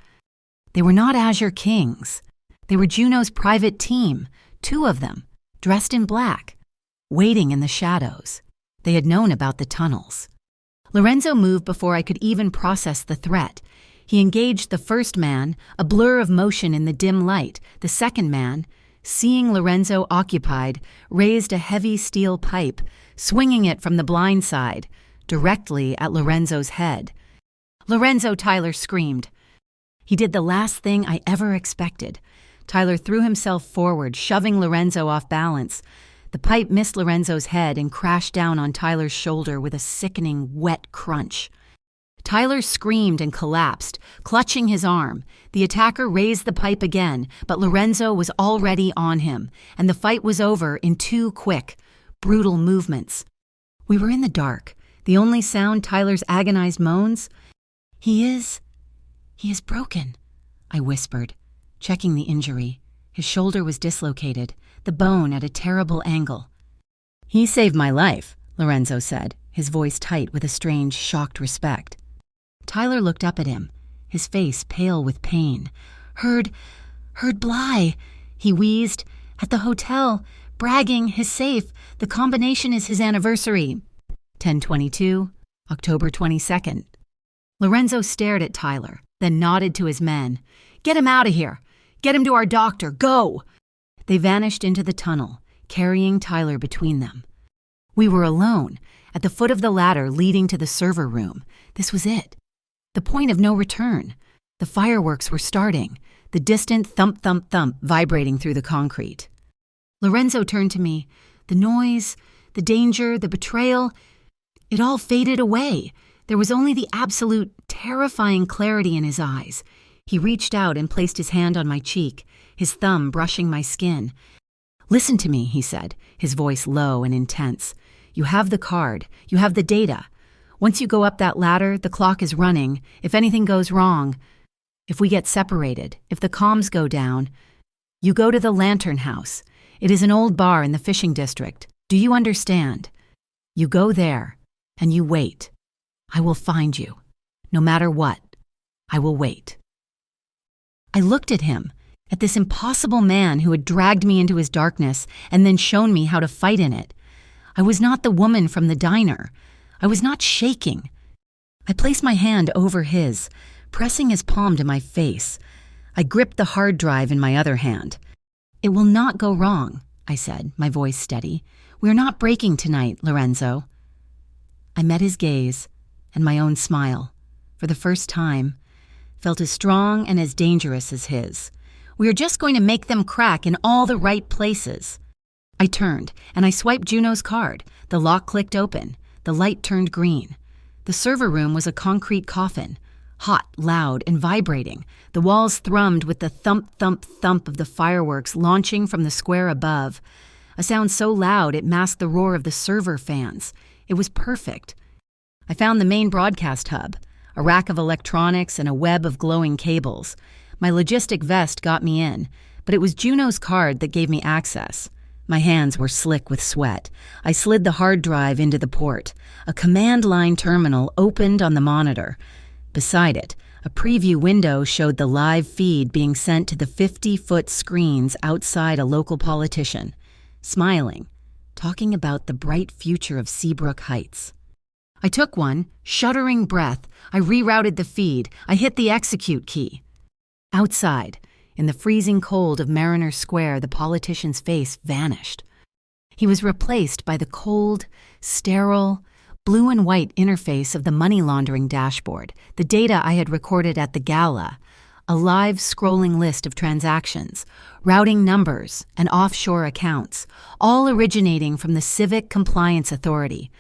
[SPEAKER 1] They were not Azure Kings. They were Juno's private team, 2 of them, dressed in black, waiting in the shadows. They had known about the tunnels. Lorenzo moved before I could even process the threat. He engaged the first man, a blur of motion in the dim light. The second man, seeing Lorenzo occupied, raised a heavy steel pipe, swinging it from the blind side, directly at Lorenzo's head. "Lorenzo!" Tyler screamed. He did the last thing I ever expected. Tyler threw himself forward, shoving Lorenzo off balance. The pipe missed Lorenzo's head and crashed down on Tyler's shoulder with a sickening, wet crunch. Tyler screamed and collapsed, clutching his arm. The attacker raised the pipe again, but Lorenzo was already on him, and the fight was over in 2 quick, brutal movements. We were in the dark. The only sound Tyler's agonized moans. He is broken," I whispered, checking the injury. His shoulder was dislocated, the bone at a terrible angle. "He saved my life," Lorenzo said, his voice tight with a strange, shocked respect. Tyler looked up at him, his face pale with pain. Heard Bly," he wheezed, "at the hotel, bragging his safe. The combination is his anniversary. 10/22, October 22nd. Lorenzo stared at Tyler, then nodded to his men. "Get him out of here! Get him to our doctor! Go!" They vanished into the tunnel, carrying Tyler between them. We were alone, at the foot of the ladder leading to the server room. This was it. The point of no return. The fireworks were starting, the distant thump, thump, thump vibrating through the concrete. Lorenzo turned to me. The noise, the danger, the betrayal, it all faded away. There was only the absolute, terrifying clarity in his eyes. He reached out and placed his hand on my cheek, his thumb brushing my skin. "Listen to me," he said, his voice low and intense. "You have the card. You have the data. Once you go up that ladder, the clock is running. If anything goes wrong, if we get separated, if the comms go down, you go to the Lantern House. It is an old bar in the fishing district. Do you understand? You go there, and you wait. I will find you. No matter what, I will wait." I looked at him, at this impossible man who had dragged me into his darkness and then shown me how to fight in it. I was not the woman from the diner. I was not shaking. I placed my hand over his, pressing his palm to my face. I gripped the hard drive in my other hand. "It will not go wrong," I said, my voice steady. "We are not breaking tonight, Lorenzo." I met his gaze and my own smile, for the first time, felt as strong and as dangerous as his. "We are just going to make them crack in all the right places." I turned and I swiped Juno's card. The lock clicked open. The light turned green. The server room was a concrete coffin, hot, loud, and vibrating. The walls thrummed with the thump, thump, thump of the fireworks launching from the square above, a sound so loud it masked the roar of the server fans. It was perfect. I found the main broadcast hub, a rack of electronics and a web of glowing cables. My logistic vest got me in, but it was Juno's card that gave me access. My hands were slick with sweat. I slid the hard drive into the port. A command line terminal opened on the monitor. Beside it, a preview window showed the live feed being sent to the 50-foot screens outside a local politician, smiling, talking about the bright future of Seabrook Heights. I took one, shuddering breath. I rerouted the feed. I hit the execute key. Outside, in the freezing cold of Mariner Square, the politician's face vanished. He was replaced by the cold, sterile, blue and white interface of the money laundering dashboard, the data I had recorded at the gala, a live scrolling list of transactions, routing numbers, and offshore accounts, all originating from the Civic Compliance Authority.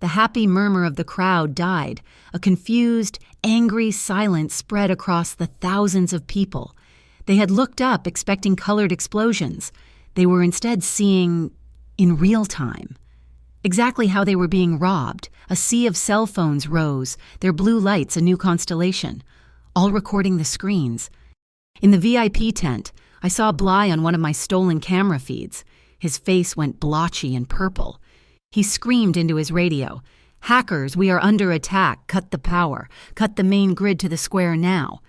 [SPEAKER 1] The happy murmur of the crowd died. A confused, angry silence spread across the thousands of people. They had looked up expecting colored explosions. They were instead seeing, in real time, exactly how they were being robbed. A sea of cell phones rose, their blue lights a new constellation, all recording the screens. In the VIP tent, I saw Bly on one of my stolen camera feeds. His face went blotchy and purple. He screamed into his radio, "Hackers, we are under attack. Cut the power. Cut the main grid to the square now."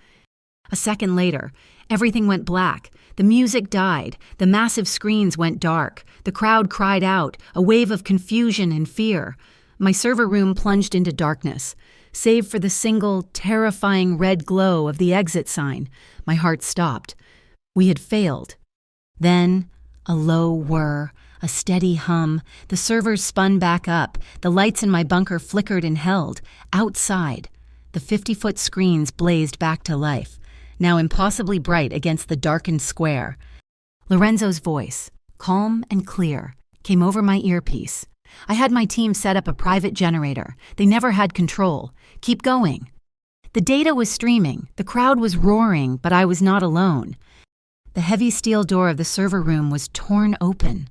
[SPEAKER 1] A second later, everything went black. The music died. The massive screens went dark. The crowd cried out, a wave of confusion and fear. My server room plunged into darkness. Save for the single, terrifying red glow of the exit sign, my heart stopped. We had failed. Then, a low whir, a steady hum. The servers spun back up. The lights in my bunker flickered and held. Outside, the 50-foot screens blazed back to life, now impossibly bright against the darkened square. Lorenzo's voice, calm and clear, came over my earpiece. I had my team set up a private generator. They never had control. Keep going. The data was streaming. The crowd was roaring, but I was not alone. The heavy steel door of the server room was torn open.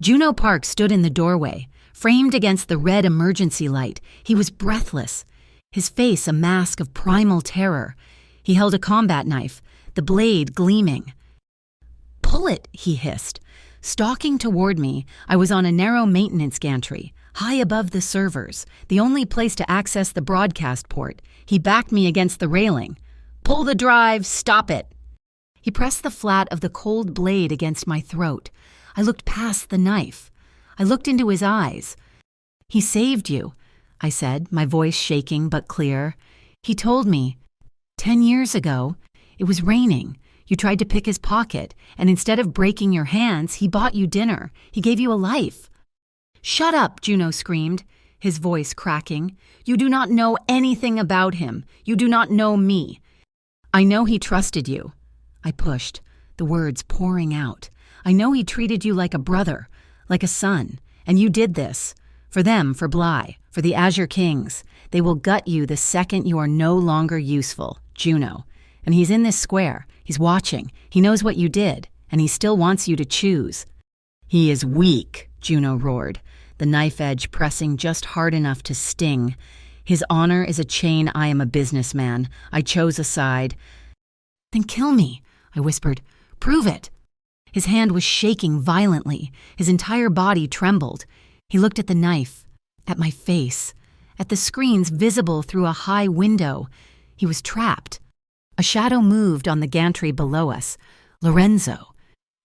[SPEAKER 1] Juno Park stood in the doorway, framed against the red emergency light. He was breathless, his face a mask of primal terror. He held a combat knife, the blade gleaming. "Pull it," he hissed. Stalking toward me, I was on a narrow maintenance gantry, high above the servers, the only place to access the broadcast port. He backed me against the railing. "Pull the drive, stop it." He pressed the flat of the cold blade against my throat. I looked past the knife. I looked into his eyes. "He saved you," I said, my voice shaking but clear. He told me, 10 years ago, it was raining. You tried to pick his pocket, and instead of breaking your hands, he bought you dinner. He gave you a life." "Shut up," Juno screamed, his voice cracking. "You do not know anything about him. You do not know me." "I know he trusted you." I pushed, the words pouring out. "I know he treated you like a brother, like a son, and you did this. For them, for Bly, for the Azure Kings. They will gut you the second you are no longer useful, Juno. And he's in this square. He's watching. He knows what you did, and he still wants you to choose." "He is weak," Juno roared, the knife edge pressing just hard enough to sting. "His honor is a chain. I am a businessman. I chose a side." "Then kill me," I whispered. "Prove it." His hand was shaking violently. His entire body trembled. He looked at the knife, at my face, at the screens visible through a high window. He was trapped. A shadow moved on the gantry below us. Lorenzo.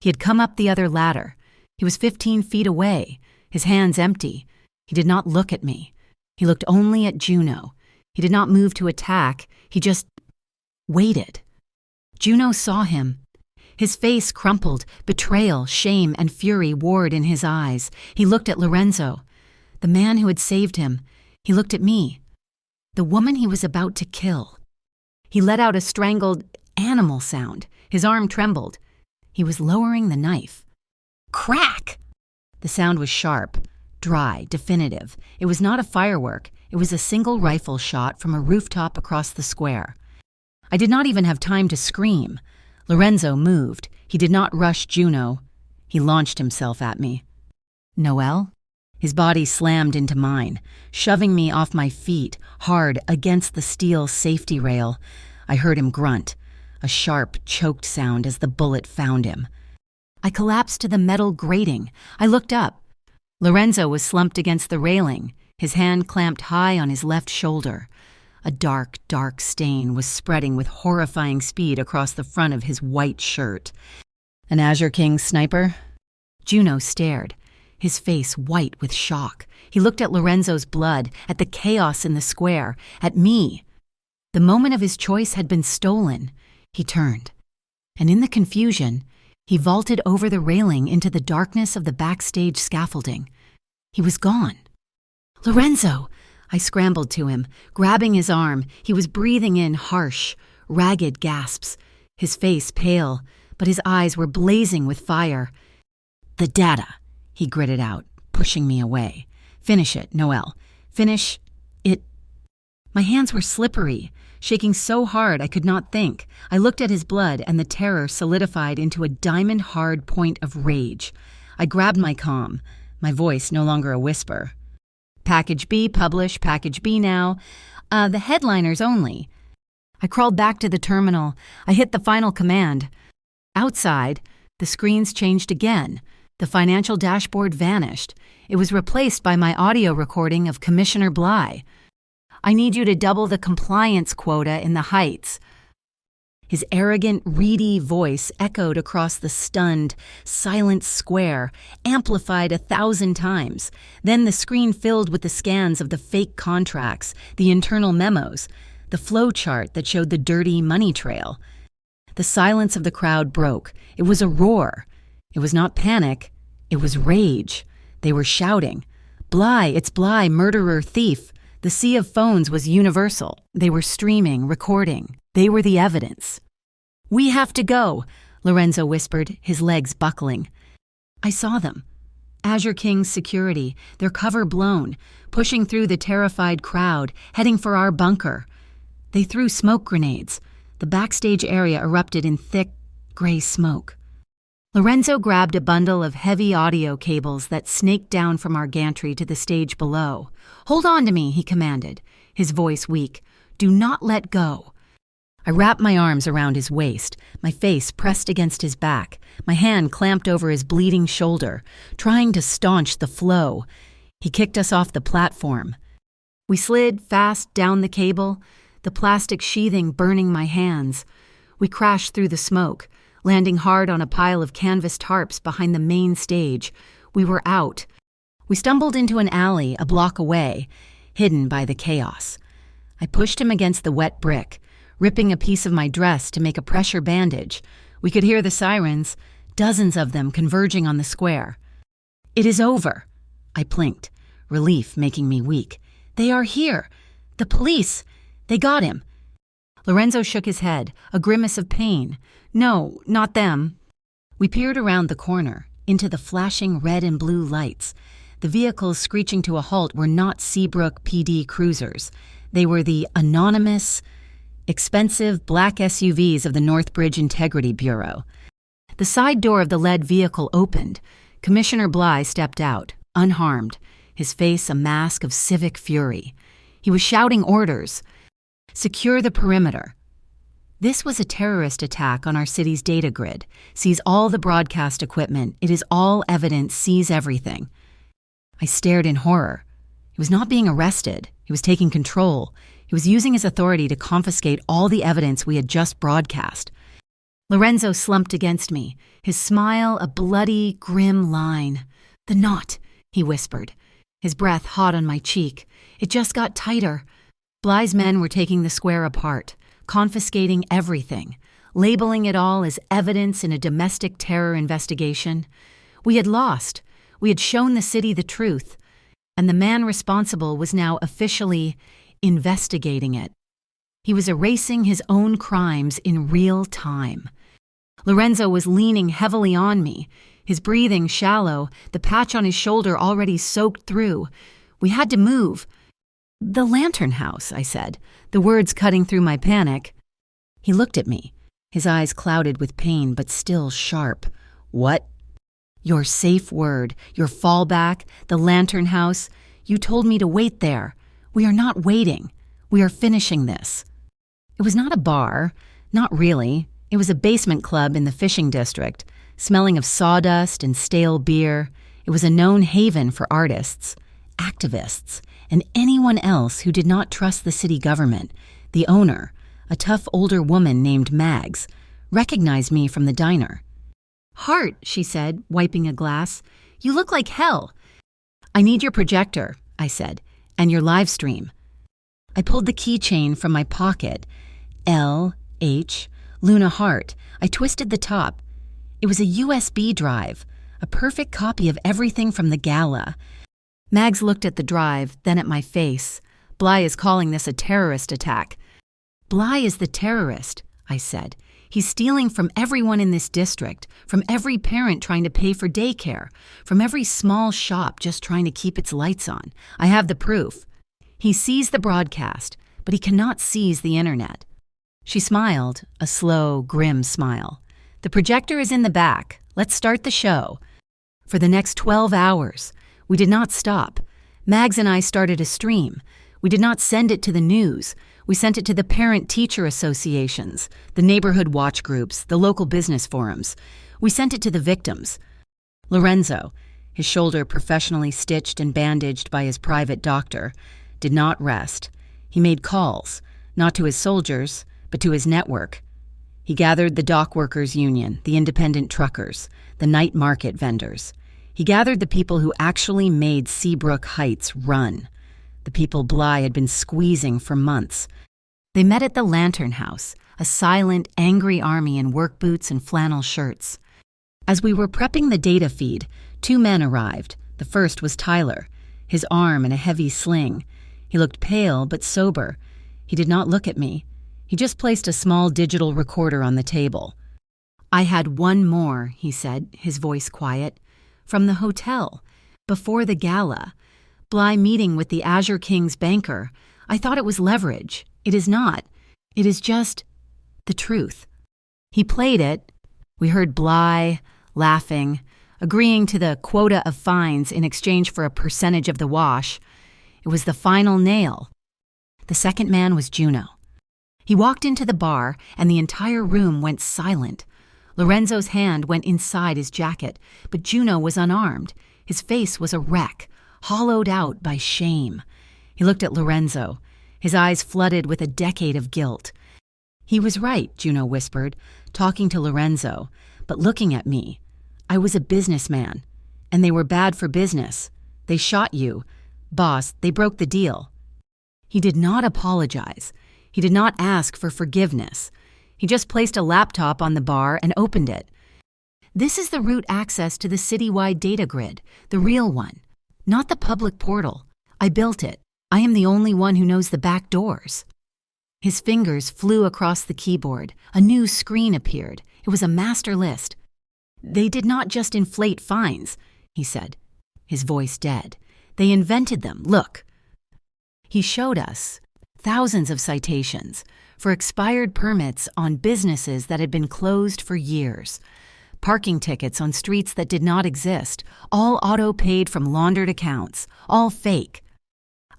[SPEAKER 1] He had come up the other ladder. He was 15 feet away, his hands empty. He did not look at me. He looked only at Juno. He did not move to attack. He just waited. Juno saw him. His face crumpled. Betrayal, shame, and fury warred in his eyes. He looked at Lorenzo, the man who had saved him. He looked at me, the woman he was about to kill. He let out a strangled animal sound. His arm trembled. He was lowering the knife. Crack! The sound was sharp, dry, definitive. It was not a firework. It was a single rifle shot from a rooftop across the square. I did not even have time to scream. Lorenzo moved. He did not rush Juno. He launched himself at me. "Noel?" His body slammed into mine, shoving me off my feet, hard against the steel safety rail. I heard him grunt, a sharp, choked sound as the bullet found him. I collapsed to the metal grating. I looked up. Lorenzo was slumped against the railing, his hand clamped high on his left shoulder. A dark, dark stain was spreading with horrifying speed across the front of his white shirt. "An Azure King sniper?" Juno stared, his face white with shock. He looked at Lorenzo's blood, at the chaos in the square, at me. The moment of his choice had been stolen. He turned, and in the confusion, he vaulted over the railing into the darkness of the backstage scaffolding. He was gone. "Lorenzo!" I scrambled to him, grabbing his arm. He was breathing in harsh, ragged gasps, his face pale, but his eyes were blazing with fire. "The data," he gritted out, pushing me away. "Finish it, Noel. Finish it." My hands were slippery, shaking so hard I could not think. I looked at his blood, and the terror solidified into a diamond-hard point of rage. I grabbed my comm, my voice no longer a whisper. "Package B, publish. Package B now. The headliners only." I crawled back to the terminal. I hit the final command. Outside, the screens changed again. The financial dashboard vanished. It was replaced by my audio recording of Commissioner Bly. "I need you to double the compliance quota in the Heights." His arrogant, reedy voice echoed across the stunned, silent square, amplified 1,000 times. Then the screen filled with the scans of the fake contracts, the internal memos, the flow chart that showed the dirty money trail. The silence of the crowd broke. It was a roar. It was not panic. It was rage. They were shouting, "Bly, it's Bly, murderer, thief." The sea of phones was universal. They were streaming, recording. They were the evidence. "We have to go," Lorenzo whispered, his legs buckling. I saw them. Azure King's security, their cover blown, pushing through the terrified crowd, heading for our bunker. They threw smoke grenades. The backstage area erupted in thick, gray smoke. Lorenzo grabbed a bundle of heavy audio cables that snaked down from our gantry to the stage below. "Hold on to me," he commanded, his voice weak. "Do not let go." I wrapped my arms around his waist, my face pressed against his back, my hand clamped over his bleeding shoulder, trying to staunch the flow. He kicked us off the platform. We slid fast down the cable, the plastic sheathing burning my hands. We crashed through the smoke, landing hard on a pile of canvas tarps behind the main stage. We were out. We stumbled into an alley a block away, hidden by the chaos. I pushed him against the wet brick, ripping a piece of my dress to make a pressure bandage. We could hear the sirens, dozens of them converging on the square. "It is over," I plinked, relief making me weak. "They are here. The police. They got him." Lorenzo shook his head, a grimace of pain. "No, not them." We peered around the corner, into the flashing red and blue lights. The vehicles screeching to a halt were not Seabrook PD cruisers. They were the anonymous, expensive black SUVs of the Northbridge Integrity Bureau. The side door of the lead vehicle opened. Commissioner Bly stepped out, unharmed, his face a mask of civic fury. He was shouting orders. "Secure the perimeter." This was a terrorist attack on our city's data grid. Seize all the broadcast equipment. It is all evidence. Seize everything. I stared in horror. He was not being arrested. He was taking control. He was using his authority to confiscate all the evidence we had just broadcast. Lorenzo slumped against me, his smile a bloody, grim line. "The knot," he whispered, his breath hot on my cheek. It just got tighter. Bly's men were taking the square apart, confiscating everything, labeling it all as evidence in a domestic terror investigation. We had lost. We had shown the city the truth, and the man responsible was now officially investigating it. He was erasing his own crimes in real time. Lorenzo was leaning heavily on me, his breathing shallow, the patch on his shoulder already soaked through. We had to move. "The Lantern House," I said, the words cutting through my panic. He looked at me, his eyes clouded with pain but still sharp. "What?" "Your safe word, your fallback, the Lantern House. You told me to wait there. We are not waiting. We are finishing this." It was not a bar. Not really. It was a basement club in the fishing district, smelling of sawdust and stale beer. It was a known haven for artists, activists, and anyone else who did not trust the city government. The owner, a tough older woman named Mags, recognized me from the diner. "Hart," she said, wiping a glass, "you look like hell." "I need your projector," I said, "and your live stream." I pulled the keychain from my pocket. L.H. Luna Hart. I twisted the top. It was a USB drive, a perfect copy of everything from the gala. Mags looked at the drive, then at my face. "Bly is calling this a terrorist attack." "Bly is the terrorist," I said. "He's stealing from everyone in this district, from every parent trying to pay for daycare, from every small shop just trying to keep its lights on. I have the proof. He sees the broadcast, but he cannot seize the internet." She smiled, a slow, grim smile. "The projector is in the back. Let's start the show." For the next 12 hours, we did not stop. Mags and I started a stream. We did not send it to the news. We sent it to the parent-teacher associations, the neighborhood watch groups, the local business forums. We sent it to the victims. Lorenzo, his shoulder professionally stitched and bandaged by his private doctor, did not rest. He made calls, not to his soldiers, but to his network. He gathered the dock workers' union, the independent truckers, the night market vendors. He gathered the people who actually made Seabrook Heights run, the people Bly had been squeezing for months. They met at the Lantern House, a silent, angry army in work boots and flannel shirts. As we were prepping the data feed, 2 men arrived. The first was Tyler, his arm in a heavy sling. He looked pale but sober. He did not look at me. He just placed a small digital recorder on the table. "I had one more," he said, his voice quiet. "From the hotel. Before the gala, Bly meeting with the Azure King's banker, I thought it was leverage. It is not. It is just the truth. He played it. We heard Bly laughing, agreeing to the quota of fines in exchange for a percentage of the wash. It was the final nail. The second man was Juno. He walked into the bar, and the entire room went silent. Lorenzo's hand went inside his jacket, but Juno was unarmed. His face was a wreck, hollowed out by shame. He looked at Lorenzo, his eyes flooded with a decade of guilt. He was right, Juno whispered, talking to Lorenzo, but looking at me. I was a businessman, and they were bad for business. They shot you. Boss, they broke the deal. He did not apologize. He did not ask for forgiveness. He just placed a laptop on the bar and opened it. This is the root access to the citywide data grid, the real one, not the public portal. I built it. I am the only one who knows the back doors. His fingers flew across the keyboard. A new screen appeared. It was a master list. They did not just inflate fines, he said, his voice dead. They invented them. Look. He showed us thousands of citations for expired permits on businesses that had been closed for years, parking tickets on streets that did not exist, all auto-paid from laundered accounts, all fake.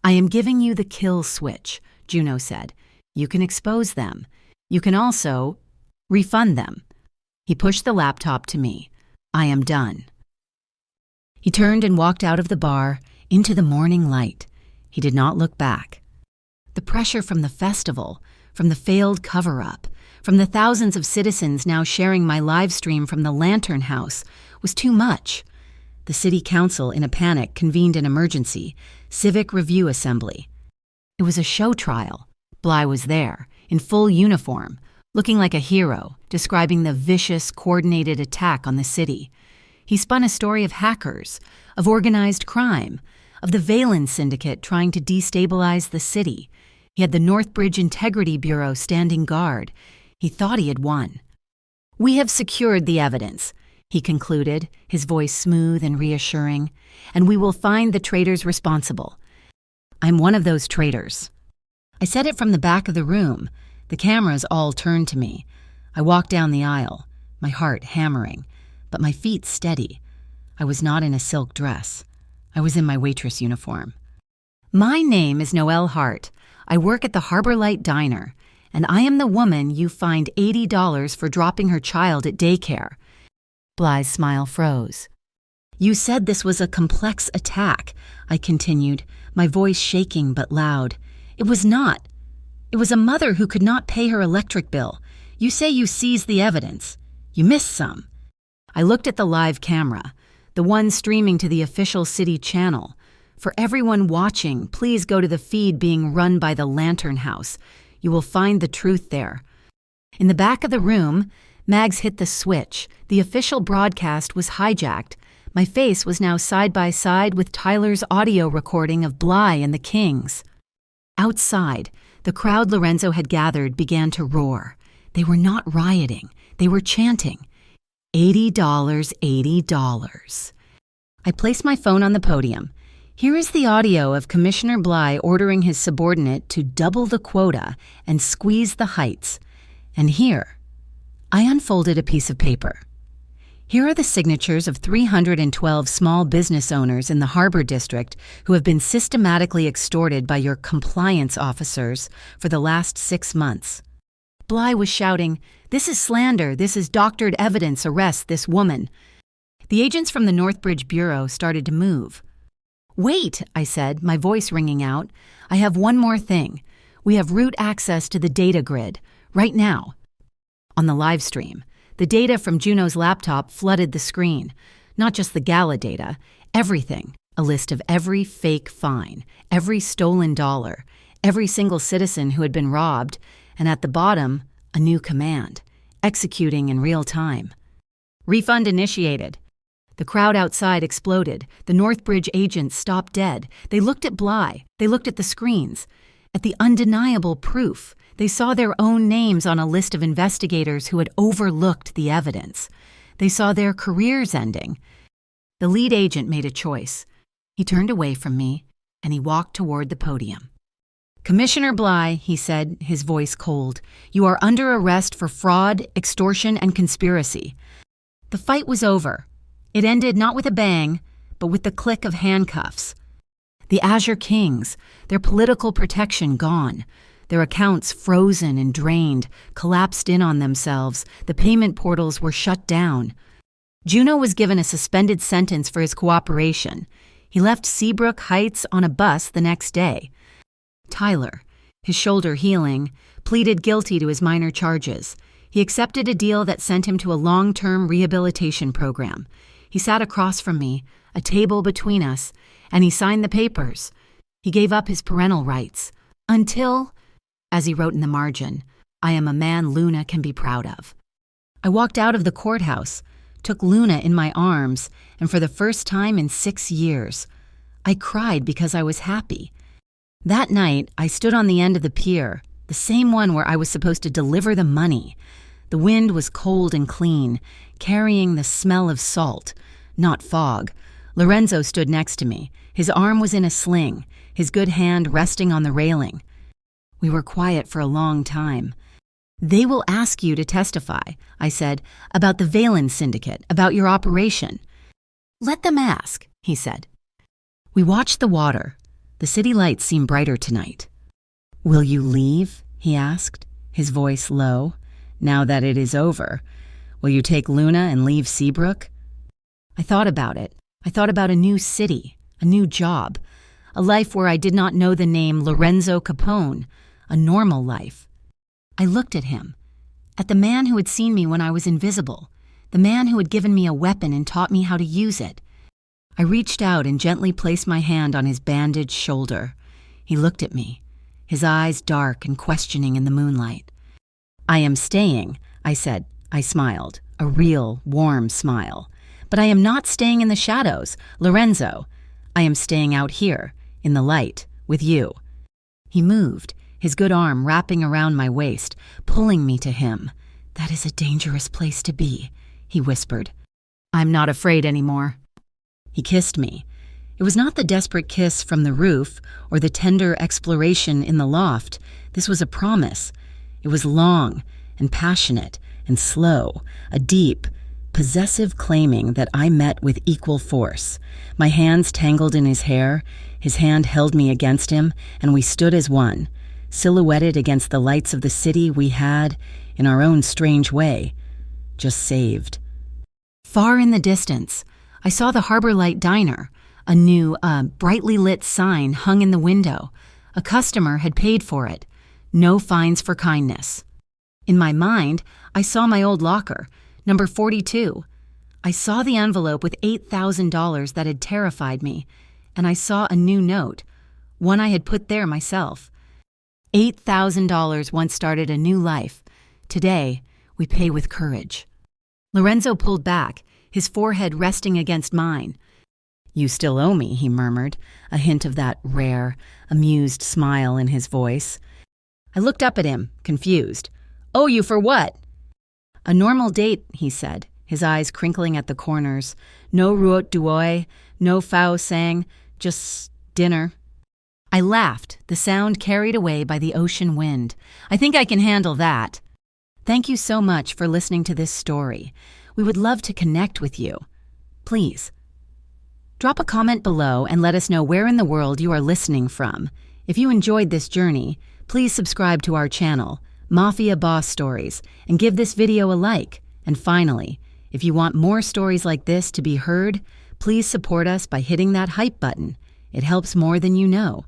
[SPEAKER 1] I am giving you the kill switch, Juno said. You can expose them. You can also refund them. He pushed the laptop to me. I am done. He turned and walked out of the bar into the morning light. He did not look back. The pressure from the festival, from the failed cover-up, from the thousands of citizens now sharing my live stream from the Lantern House was too much. The city council, in a panic, convened an emergency civic review assembly. It was a show trial. Bly was there, in full uniform, looking like a hero, describing the vicious, coordinated attack on the city. He spun a story of hackers, of organized crime, of the Valen Syndicate trying to destabilize the city. He had the Northbridge Integrity Bureau standing guard. He thought he had won. We have secured the evidence, he concluded, his voice smooth and reassuring, and we will find the traitors responsible. I'm one of those traitors. I said it from the back of the room. The cameras all turned to me. I walked down the aisle, my heart hammering, but my feet steady. I was not in a silk dress. I was in my waitress uniform. My name is Noelle Hart. I work at the Harbor Light Diner, and I am the woman you fined $80 for dropping her child at daycare. Bly's smile froze. You said this was a complex attack, I continued, my voice shaking but loud. It was not. It was a mother who could not pay her electric bill. You say you seized the evidence. You missed some. I looked at the live camera, the one streaming to the official city channel. For everyone watching, please go to the feed being run by the Lantern House. You will find the truth there. In the back of the room, Mags hit the switch. The official broadcast was hijacked. My face was now side by side with Tyler's audio recording of Bly and the Kings. Outside, the crowd Lorenzo had gathered began to roar. They were not rioting. They were chanting, $80, $80. I placed my phone on the podium. Here is the audio of Commissioner Bly ordering his subordinate to double the quota and squeeze the heights. And here, I unfolded a piece of paper. Here are the signatures of 312 small business owners in the Harbor District who have been systematically extorted by your compliance officers for the last 6 months. Bly was shouting, "This is slander, this is doctored evidence, arrest this woman." The agents from the Northbridge Bureau started to move. Wait, I said, my voice ringing out. I have one more thing. We have root access to the data grid, right now. On the live stream, the data from Juno's laptop flooded the screen. Not just the gala data, everything. A list of every fake fine, every stolen dollar, every single citizen who had been robbed, and at the bottom, a new command, executing in real time. Refund initiated. The crowd outside exploded. The Northbridge agents stopped dead. They looked at Bly. They looked at the screens, at the undeniable proof. They saw their own names on a list of investigators who had overlooked the evidence. They saw their careers ending. The lead agent made a choice. He turned away from me, and he walked toward the podium. "Commissioner Bly," he said, his voice cold, "you are under arrest for fraud, extortion, and conspiracy." The fight was over. It ended not with a bang, but with the click of handcuffs. The Azure Kings, their political protection gone, their accounts frozen and drained, collapsed in on themselves, the payment portals were shut down. Juno was given a suspended sentence for his cooperation. He left Seabrook Heights on a bus the next day. Tyler, his shoulder healing, pleaded guilty to his minor charges. He accepted a deal that sent him to a long-term rehabilitation program. He sat across from me, a table between us, and he signed the papers. He gave up his parental rights. Until, as he wrote in the margin, "I am a man Luna can be proud of." I walked out of the courthouse, took Luna in my arms, and for the first time in 6 years, I cried because I was happy. That night, I stood on the end of the pier, the same one where I was supposed to deliver the money. The wind was cold and clean, carrying the smell of salt, not fog. Lorenzo stood next to me. His arm was in a sling, his good hand resting on the railing. We were quiet for a long time. "They will ask you to testify," I said, "about the Valen Syndicate, about your operation." "Let them ask," he said. We watched the water. The city lights seemed brighter tonight. "Will you leave?" he asked, his voice low. "Now that it is over, will you take Luna and leave Seabrook?" I thought about it. I thought about a new city, a new job, a life where I did not know the name Lorenzo Capone, a normal life. I looked at him, at the man who had seen me when I was invisible, the man who had given me a weapon and taught me how to use it. I reached out and gently placed my hand on his bandaged shoulder. He looked at me, his eyes dark and questioning in the moonlight. "I am staying," I said. I smiled, a real, warm smile. "But I am not staying in the shadows, Lorenzo. I am staying out here, in the light, with you." He moved, his good arm wrapping around my waist, pulling me to him. "That is a dangerous place to be," he whispered. "I'm not afraid anymore." He kissed me. It was not the desperate kiss from the roof or the tender exploration in the loft. This was a promise. It was long and passionate and slow, a deep, possessive claiming that I met with equal force. My hands tangled in his hair, his hand held me against him, and we stood as one, silhouetted against the lights of the city we had, in our own strange way, just saved. Far in the distance, I saw the Harbor Light Diner, a new, brightly lit sign hung in the window. A customer had paid for it. No fines for kindness. In my mind, I saw my old locker, number 42. I saw the envelope with $8,000 that had terrified me, and I saw a new note, one I had put there myself. $8,000 once started a new life. Today, we pay with courage. Lorenzo pulled back, his forehead resting against mine. "You still owe me," he murmured, a hint of that rare, amused smile in his voice. I looked up at him, confused. "Owe you for what?" "A normal date," he said, his eyes crinkling at the corners. "No ruot duoi, no fao sang, just dinner." I laughed, the sound carried away by the ocean wind. "I think I can handle that." Thank you so much for listening to this story. We would love to connect with you. Please, drop a comment below and let us know where in the world you are listening from. If you enjoyed this journey, please subscribe to our channel, Mafia Boss Stories, and give this video a like. And finally, if you want more stories like this to be heard, please support us by hitting that hype button. It helps more than you know.